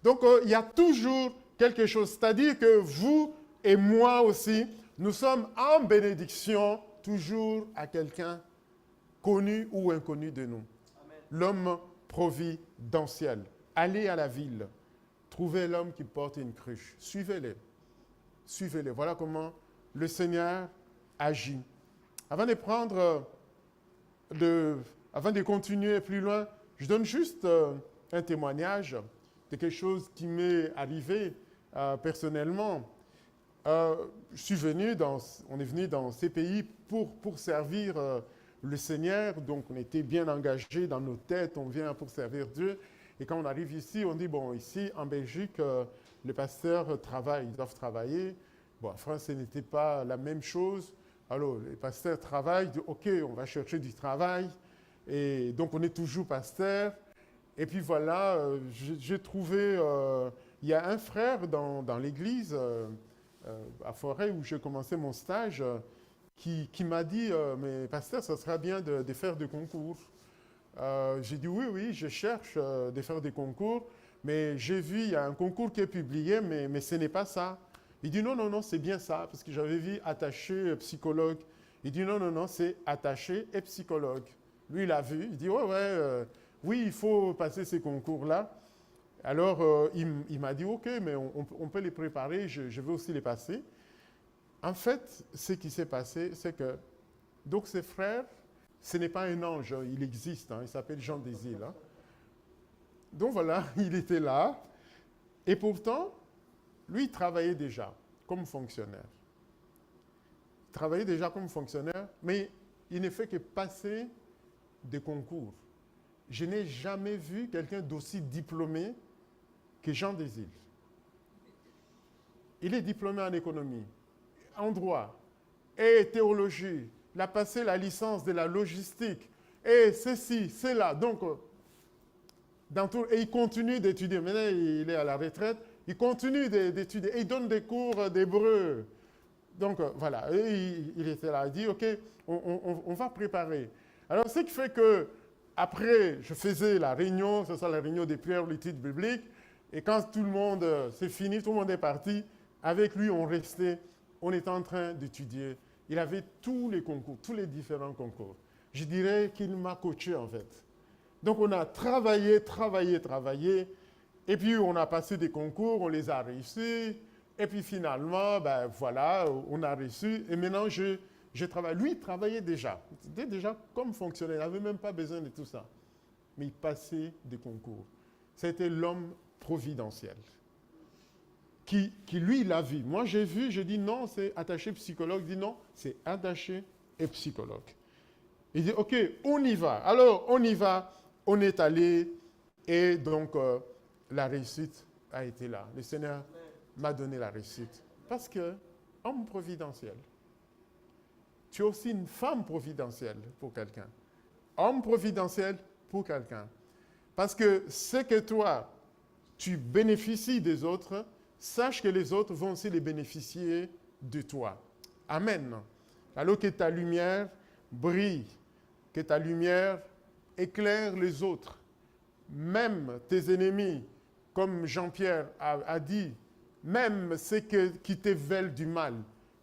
Donc, il y a toujours quelque chose. C'est-à-dire que vous et moi aussi, nous sommes en bénédiction toujours à quelqu'un connu ou inconnu de nous. Amen. L'homme providentiel. Allez à la ville, trouvez l'homme qui porte une cruche. Suivez-les. Suivez-les. Voilà comment le Seigneur agit. Avant de continuer plus loin, je donne juste un témoignage de quelque chose qui m'est arrivé personnellement. On est venu dans ces pays pour servir le Seigneur, donc on était bien engagés dans nos têtes, on vient pour servir Dieu. Et quand on arrive ici, on dit, bon, ici, en Belgique, les pasteurs travaillent, ils doivent travailler. Bon, en France, ce n'était pas la même chose. Alors, les pasteurs travaillent, disent, OK, on va chercher du travail. Et donc, on est toujours pasteur. Et puis voilà, j'ai trouvé, il y a un frère dans l'église, à Forêt, où j'ai commencé mon stage, qui m'a dit, mais pasteur, ça sera bien de faire des concours. J'ai dit, oui, je cherche de faire des concours, mais j'ai vu, il y a un concours qui est publié, mais ce n'est pas ça. Il dit, non, c'est bien ça, parce que j'avais vu attaché psychologue. Il dit, non, c'est attaché et psychologue. Lui, il a vu, il dit, oui, il faut passer ces concours-là. Alors, il m'a dit, OK, mais on peut les préparer, je veux aussi les passer. En fait, ce qui s'est passé, c'est que, donc ses frères, ce n'est pas un ange, il existe, il s'appelle Jean des Îles. Donc voilà, il était là, et pourtant, lui, il travaillait déjà comme fonctionnaire. Il travaillait déjà comme fonctionnaire, mais il ne fait que passer des concours. Je n'ai jamais vu quelqu'un d'aussi diplômé que Jean des Îles. Il est diplômé en économie, en droit et théologie. Il a passé la licence de la logistique et ceci, cela. Donc, et il continue d'étudier. Maintenant, il est à la retraite. Il continue d'étudier. Et il donne des cours d'hébreu Donc, voilà. Et il était là, il dit, OK, on va préparer. Alors, ce qui fait que, après, je faisais la réunion, c'est ça la réunion des prières, l'étude biblique, et quand tout le monde, c'est fini, tout le monde est parti, avec lui, on restait, on était en train d'étudier. Il avait tous les concours, tous les différents concours. Je dirais qu'il m'a coaché, en fait. Donc, on a travaillé, et puis on a passé des concours, on les a réussis, et puis finalement, ben voilà, on a reçu, et maintenant je travaille. Lui, il travaillait déjà. Il était déjà comme fonctionnaire, il n'avait même pas besoin de tout ça. Mais il passait des concours. C'était l'homme providentiel qui lui, l'a vu. Moi, j'ai vu, j'ai dit non, c'est attaché psychologue. Il dit non, c'est attaché et psychologue. Il dit, OK, on y va. Alors, on y va, on est allé, et donc, la réussite a été là. Le Seigneur m'a donné la réussite. Parce que, homme providentiel, tu es aussi une femme providentielle pour quelqu'un. Homme providentiel pour quelqu'un. Parce que ce que toi, tu bénéficies des autres, sache que les autres vont aussi les bénéficier de toi. Amen. Alors que ta lumière brille, que ta lumière éclaire les autres. Même tes ennemis, comme Jean-Pierre a dit, même ceux qui te veulent du mal,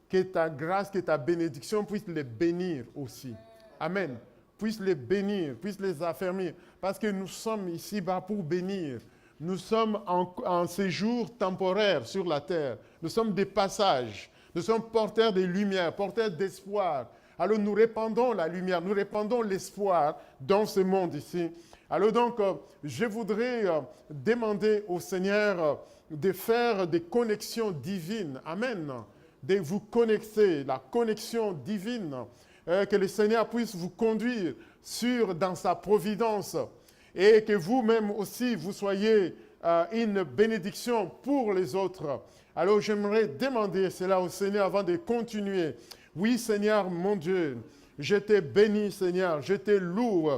que ta grâce, que ta bénédiction puisse les bénir aussi. Amen. Puisse les bénir, puisse les affermir. Parce que nous sommes ici-bas pour bénir. Nous sommes en séjour temporaire sur la terre. Nous sommes des passages. Nous sommes porteurs de lumière, porteurs d'espoir. Alors nous répandons la lumière, nous répandons l'espoir dans ce monde ici. Alors donc, je voudrais demander au Seigneur de faire des connexions divines. Amen. De vous connecter, la connexion divine, que le Seigneur puisse vous conduire dans sa providence et que vous-même aussi, vous soyez une bénédiction pour les autres. Alors j'aimerais demander cela au Seigneur avant de continuer. Oui, Seigneur, mon Dieu, je te bénis, Seigneur, je te loue.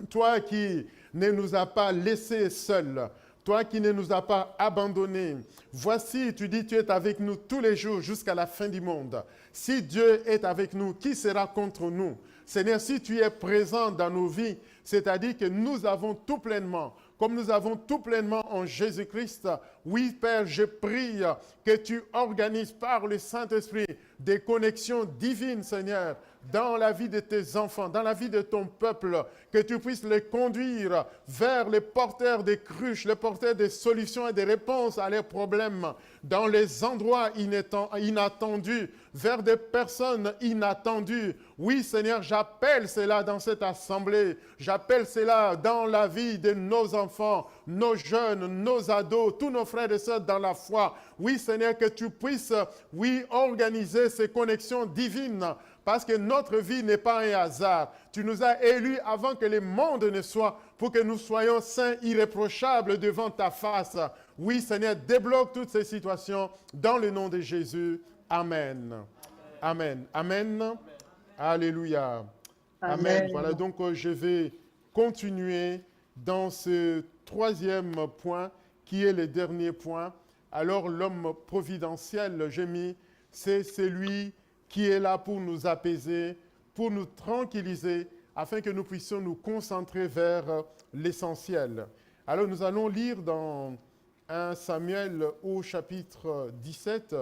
Toi qui ne nous as pas laissés seuls, toi qui ne nous as pas abandonnés. Voici, tu dis, tu es avec nous tous les jours jusqu'à la fin du monde. Si Dieu est avec nous, qui sera contre nous? Seigneur, si tu es présent dans nos vies, c'est-à-dire que nous avons tout pleinement, comme nous avons tout pleinement en Jésus-Christ. Oui, Père, je prie que tu organises par le Saint-Esprit des connexions divines, Seigneur, dans la vie de tes enfants, dans la vie de ton peuple, que tu puisses les conduire vers les porteurs des cruches, les porteurs des solutions et des réponses à leurs problèmes, dans les endroits inattendus, vers des personnes inattendues. Oui, Seigneur, j'appelle cela dans cette assemblée, j'appelle cela dans la vie de nos enfants, nos jeunes, nos ados, tous nos frères et sœurs dans la foi. Oui, Seigneur, que tu puisses, oui, organiser ces connexions divines, parce que notre vie n'est pas un hasard. Tu nous as élus avant que le monde ne soit, pour que nous soyons saints, irréprochables devant ta face. Oui, Seigneur, débloque toutes ces situations dans le nom de Jésus. Amen. Amen. Amen. Amen. Alléluia. Amen. Amen. Voilà, donc je vais continuer dans ce troisième point, qui est le dernier point. Alors, l'homme providentiel, j'ai mis, c'est celui qui est là pour nous apaiser, pour nous tranquilliser, afin que nous puissions nous concentrer vers l'essentiel. Alors, nous allons lire dans 1 Samuel au chapitre 17,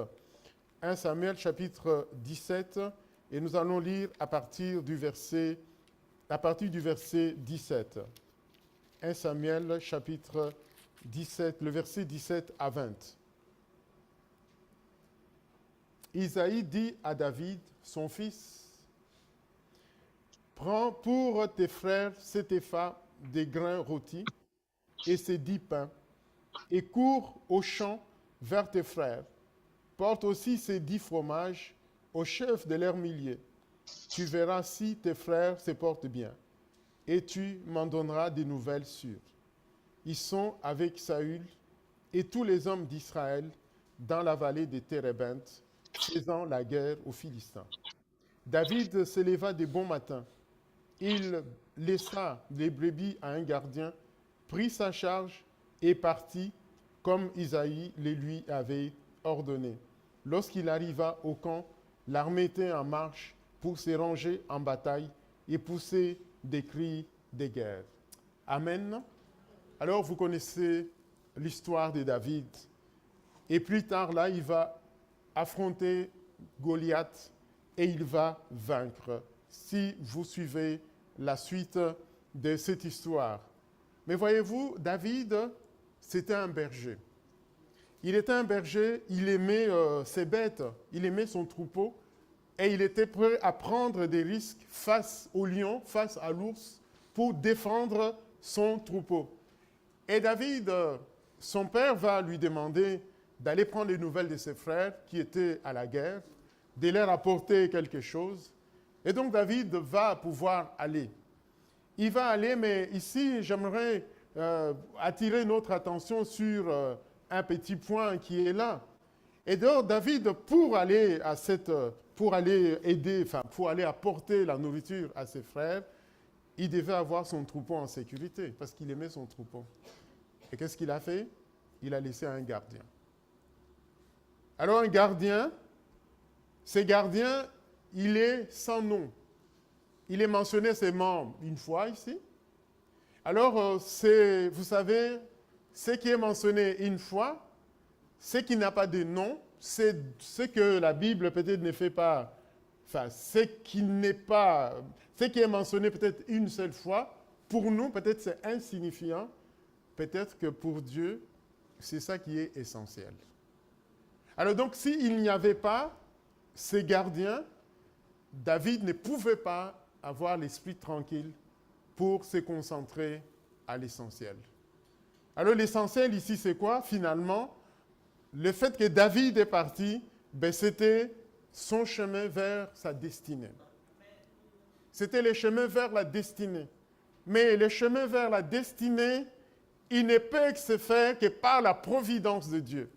1 Samuel chapitre 17, et nous allons lire à partir du verset 17. 1 Samuel chapitre 17, le verset 17 à 20. Isaïe dit à David, son fils, « Prends pour tes frères cet épha des grains rôtis et ces 10 pains, et cours au champ vers tes frères. Porte aussi ces 10 fromages au chef de leurs milliers. Tu verras si tes frères se portent bien, et tu m'en donneras des nouvelles sûres. Ils sont avec Saül et tous les hommes d'Israël dans la vallée de Térébinthe, faisant la guerre aux Philistins. » David se leva de bon matin. Il laissa les brebis à un gardien, prit sa charge et partit comme Isaïe le lui avait ordonné. lorsqu'il arriva au camp, l'armée était en marche pour se ranger en bataille et pousser des cris de guerre. Amen. Alors vous connaissez l'histoire de David. Et plus tard, là, il va affronter Goliath et il va vaincre, si vous suivez la suite de cette histoire. Mais voyez-vous, David, c'était un berger. Il était un berger, il aimait ses bêtes, il aimait son troupeau et il était prêt à prendre des risques face au lion, face à l'ours, pour défendre son troupeau. Et David, son père va lui demander d'aller prendre les nouvelles de ses frères qui étaient à la guerre, de leur apporter quelque chose. Et donc David va pouvoir aller. Il va aller, mais ici, j'aimerais attirer notre attention sur un petit point qui est là. Et donc David, pour aller aider, pour aller apporter la nourriture à ses frères, il devait avoir son troupeau en sécurité, parce qu'il aimait son troupeau. Et qu'est-ce qu'il a fait? Il a laissé un gardien. Alors un gardien, ce gardien, il est sans nom. Il est mentionné ses membres une fois ici. Alors, vous savez, ce qui est mentionné une fois, ce qui n'a pas de nom, c'est ce que la Bible peut-être ne fait pas, enfin, ce qui est mentionné peut-être une seule fois, pour nous, peut-être c'est insignifiant, peut-être que pour Dieu, c'est ça qui est essentiel. Alors donc, s'il n'y avait pas ces gardiens, David ne pouvait pas avoir l'esprit tranquille pour se concentrer à l'essentiel. Alors l'essentiel ici, c'est quoi? Finalement, le fait que David est parti, c'était son chemin vers sa destinée. C'était le chemin vers la destinée. Mais le chemin vers la destinée, il ne peut se faire que par la providence de Dieu.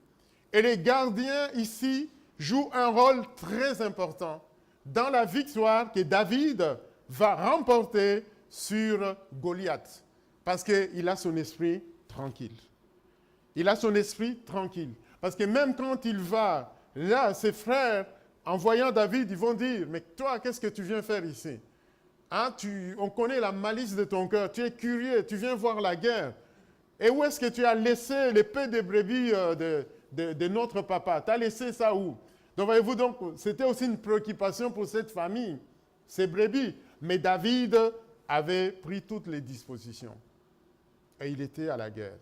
Et les gardiens ici jouent un rôle très important dans la victoire que David va remporter sur Goliath. Parce qu'il a son esprit tranquille. Il a son esprit tranquille. Parce que même quand il va, là, ses frères, en voyant David, ils vont dire, mais toi, qu'est-ce que tu viens faire ici? Hein, on connaît la malice de ton cœur, tu es curieux, tu viens voir la guerre. Et où est-ce que tu as laissé l'épée de brebis de notre papa? Tu as laissé ça où? Donc voyez-vous, c'était aussi une préoccupation pour cette famille, ces brebis. Mais David avait pris toutes les dispositions. Et il était à la guerre.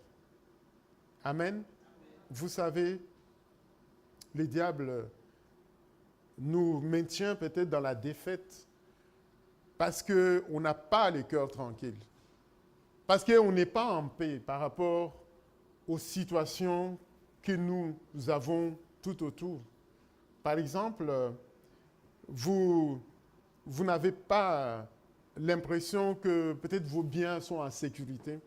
Amen. Vous savez, le diable nous maintient peut-être dans la défaite parce qu'on n'a pas le cœur tranquille. Parce qu'on n'est pas en paix par rapport aux situations que nous avons tout autour. Par exemple, vous n'avez pas l'impression que peut-être vos biens sont en sécurité.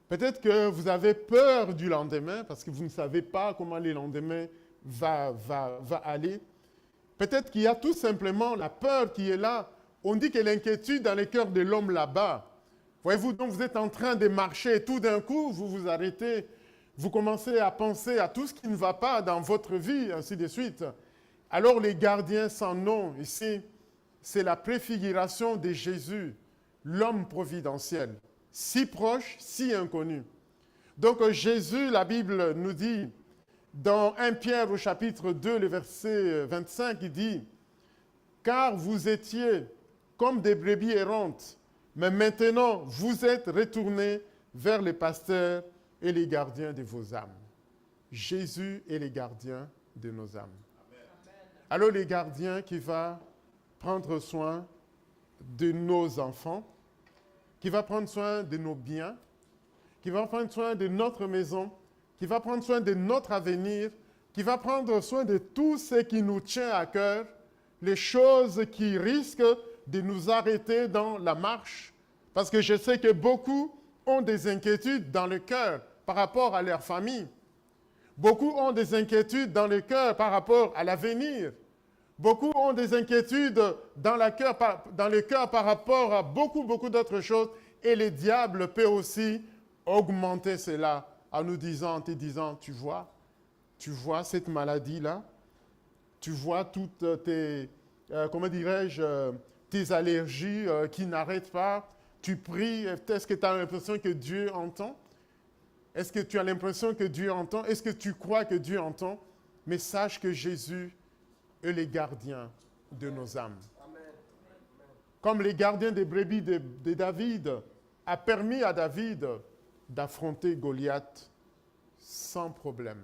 Peut-être que vous avez peur du lendemain parce que vous ne savez pas comment le lendemain va aller. Peut-être qu'il y a tout simplement la peur qui est là. On dit que l'inquiétude dans le cœur de l'homme là-bas. Voyez-vous, donc vous êtes en train de marcher et tout d'un coup, vous vous arrêtez. Vous commencez à penser à tout ce qui ne va pas dans votre vie, ainsi de suite. Alors les gardiens sans nom, ici, c'est la préfiguration de Jésus, l'homme providentiel, si proche, si inconnu. Donc Jésus, la Bible nous dit, dans 1 Pierre au chapitre 2, le verset 25, il dit, « Car vous étiez comme des brebis errantes, mais maintenant vous êtes retournés vers les pasteurs et les gardiens de vos âmes. » Jésus est les gardiens de nos âmes. Amen. Alors les gardiens qui vont prendre soin de nos enfants, qui va prendre soin de nos biens, qui va prendre soin de notre maison, qui va prendre soin de notre avenir, qui va prendre soin de tout ce qui nous tient à cœur, les choses qui risquent de nous arrêter dans la marche. Parce que je sais que beaucoup ont des inquiétudes dans le cœur par rapport à leur famille. Beaucoup ont des inquiétudes dans le cœur par rapport à l'avenir. Beaucoup ont des inquiétudes dans le cœur par rapport à beaucoup d'autres choses. Et le diable peut aussi augmenter cela en te disant, tu vois cette maladie-là, Tu vois toutes tes, comment dirais-je, tes allergies qui n'arrêtent pas. Tu pries. Est-ce que tu as l'impression que Dieu entend? Est-ce que tu as l'impression que Dieu entend? Est-ce que tu crois que Dieu entend? Mais sache que Jésus est le gardien de nos âmes. Comme les gardiens des brebis de David a permis à David d'affronter Goliath sans problème.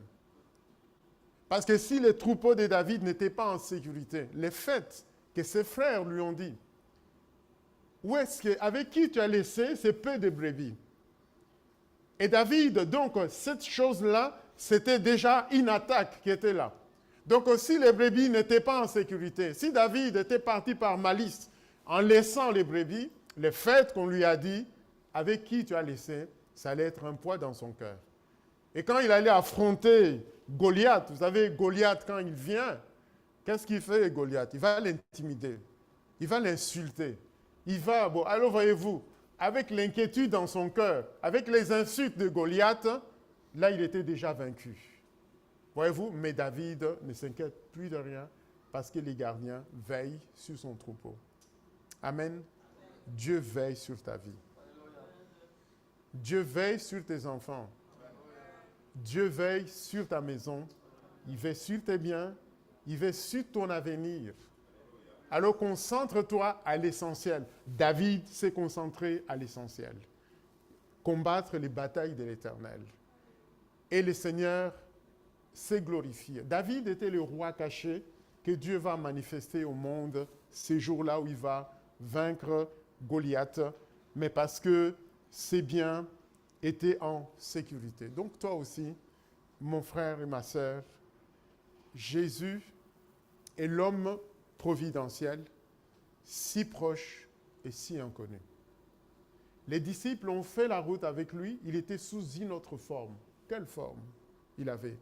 Parce que si les troupeaux de David n'étaient pas en sécurité, les faits que ses frères lui ont dit, avec qui tu as laissé ces peu de brebis? Et David, donc, cette chose-là, c'était déjà une attaque qui était là. Donc, si les brebis n'étaient pas en sécurité, si David était parti par malice en laissant les brebis, le fait qu'on lui a dit, avec qui tu as laissé, ça allait être un poids dans son cœur. Et quand il allait affronter Goliath, vous savez, Goliath, quand il vient, qu'est-ce qu'il fait, Goliath? Il va l'intimider, il va l'insulter. Alors voyez-vous, avec l'inquiétude dans son cœur, avec les insultes de Goliath, là, il était déjà vaincu. Voyez-vous, mais David ne s'inquiète plus de rien parce que les gardiens veillent sur son troupeau. Amen. Dieu veille sur ta vie. Dieu veille sur tes enfants. Dieu veille sur ta maison. Il veille sur tes biens. Il veille sur ton avenir. Alors concentre-toi à l'essentiel. David s'est concentré à l'essentiel. Combattre les batailles de l'Éternel. Et le Seigneur s'est glorifié. David était le roi caché que Dieu va manifester au monde ces jours-là où il va vaincre Goliath, mais parce que ses biens étaient en sécurité. Donc toi aussi, mon frère et ma sœur, Jésus est l'homme providentiel, si proche et si inconnu. Les disciples ont fait la route avec lui, il était sous une autre forme. Quelle forme il avait?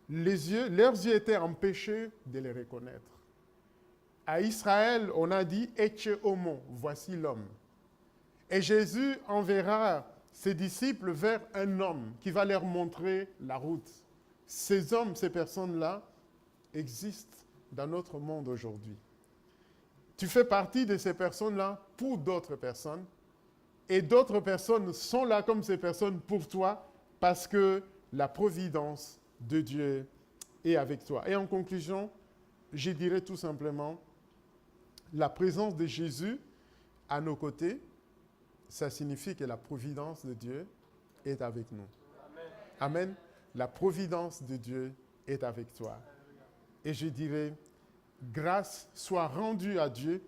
Leurs yeux étaient empêchés de les reconnaître. À Israël, on a dit « Ecce homo », voici l'homme. Et Jésus enverra ses disciples vers un homme qui va leur montrer la route. Ces hommes, ces personnes-là, existent dans notre monde aujourd'hui. Tu fais partie de ces personnes-là pour d'autres personnes, et d'autres personnes sont là comme ces personnes pour toi, parce que la providence de Dieu est avec toi. Et en conclusion, je dirais tout simplement, la présence de Jésus à nos côtés, ça signifie que la providence de Dieu est avec nous. Amen. Amen. La providence de Dieu est avec toi. Et je dirais, grâce soit rendue à Dieu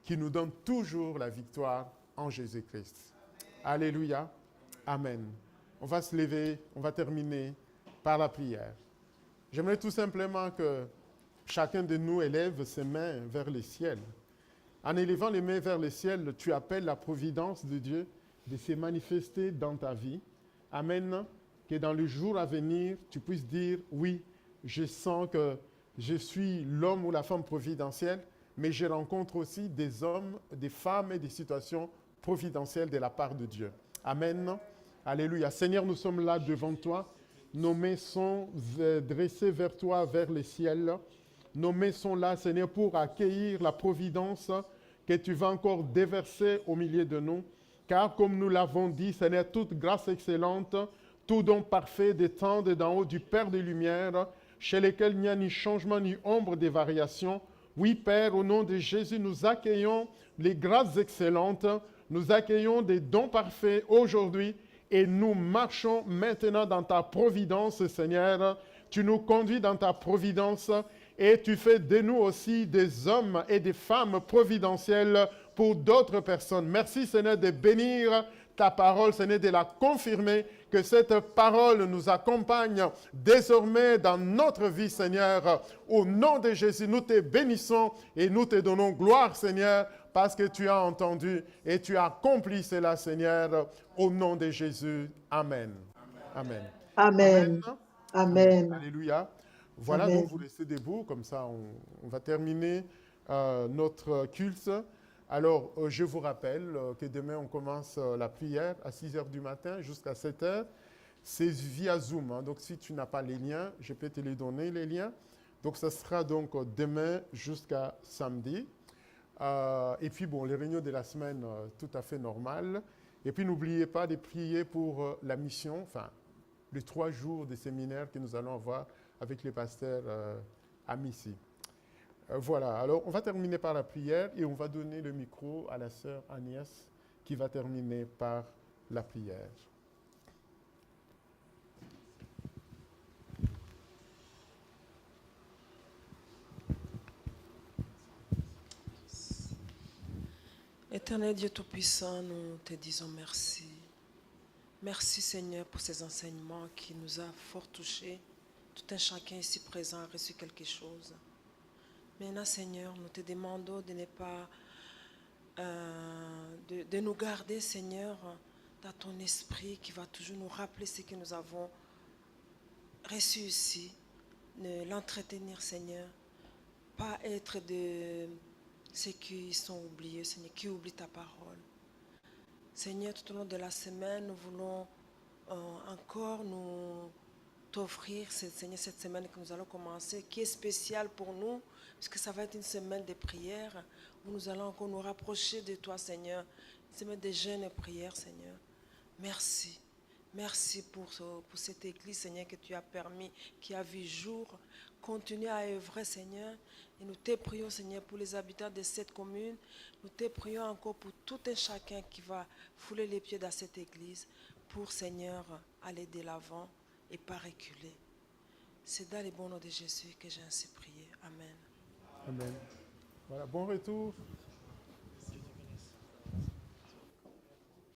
qui nous donne toujours la victoire en Jésus-Christ. Alléluia. Amen. On va se lever, on va terminer par la prière. J'aimerais tout simplement que chacun de nous élève ses mains vers le ciel. En élevant les mains vers le ciel, tu appelles la providence de Dieu de se manifester dans ta vie. Amen. Que dans le jour à venir, tu puisses dire, oui, je sens que je suis l'homme ou la femme providentielle, mais je rencontre aussi des hommes, des femmes et des situations providentielles de la part de Dieu. Amen. Alléluia. Seigneur, nous sommes là devant toi. Nos mains sont dressées vers toi, vers le ciel. Nos mains sont là, Seigneur, pour accueillir la providence que tu vas encore déverser au milieu de nous. Car comme nous l'avons dit, Seigneur, toute grâce excellente, tout don parfait descend d'en haut du Père des Lumières, chez lesquels il n'y a ni changement ni ombre de variation. Oui, Père, au nom de Jésus, nous accueillons les grâces excellentes, nous accueillons des dons parfaits aujourd'hui et nous marchons maintenant dans ta providence, Seigneur. Tu nous conduis dans ta providence et tu fais de nous aussi des hommes et des femmes providentiels pour d'autres personnes. Merci, Seigneur, de bénir ta parole, Seigneur, de la confirmer, que cette parole nous accompagne désormais dans notre vie, Seigneur. Au nom de Jésus, nous te bénissons et nous te donnons gloire, Seigneur, parce que tu as entendu et tu as accompli cela, Seigneur. Au nom de Jésus. Amen. Amen. Amen. Amen. Alléluia. Voilà, Amen. donc vous restez debout, comme ça on va terminer notre culte. Alors, je vous rappelle que demain, on commence la prière à 6 h du matin jusqu'à 7 h. C'est via Zoom. Hein. Donc, si tu n'as pas les liens, je peux te les donner, les liens. Donc, ça sera donc demain jusqu'à samedi. Et puis, bon, les réunions de la semaine, tout à fait normales. Et puis, n'oubliez pas de prier pour la mission, enfin, les 3 jours de séminaire que nous allons avoir avec les pasteurs à Missy. Voilà, alors on va terminer par la prière et on va donner le micro à la sœur Agnès qui va terminer par la prière. Éternel Dieu Tout-Puissant, nous te disons merci. Merci Seigneur pour ces enseignements qui nous a fort touchés. Tout un chacun ici présent a reçu quelque chose. Maintenant Seigneur, nous te demandons de ne pas, de nous garder Seigneur dans ton esprit qui va toujours nous rappeler ce que nous avons reçu ici. L'entretenir Seigneur. Pas être de ceux qui sont oubliés, Seigneur, qui oublient ta parole. Seigneur, tout au long de la semaine, nous voulons encore nous t'offrir, Seigneur, cette semaine que nous allons commencer, qui est spéciale pour nous, puisque ça va être une semaine de prière, où nous allons encore nous rapprocher de toi, Seigneur. Une semaine de jeûne et prière, Seigneur. Merci. Merci pour cette église, Seigneur, que tu as permis, qui a vu jour. Continue à œuvrer, Seigneur. Et nous te prions, Seigneur, pour les habitants de cette commune. Nous te prions encore pour tout un chacun qui va fouler les pieds dans cette église, pour, Seigneur, aller de l'avant et pas reculer. C'est dans le bon nom de Jésus que j'ai ainsi prié. Amen. Amen. Voilà, bon retour.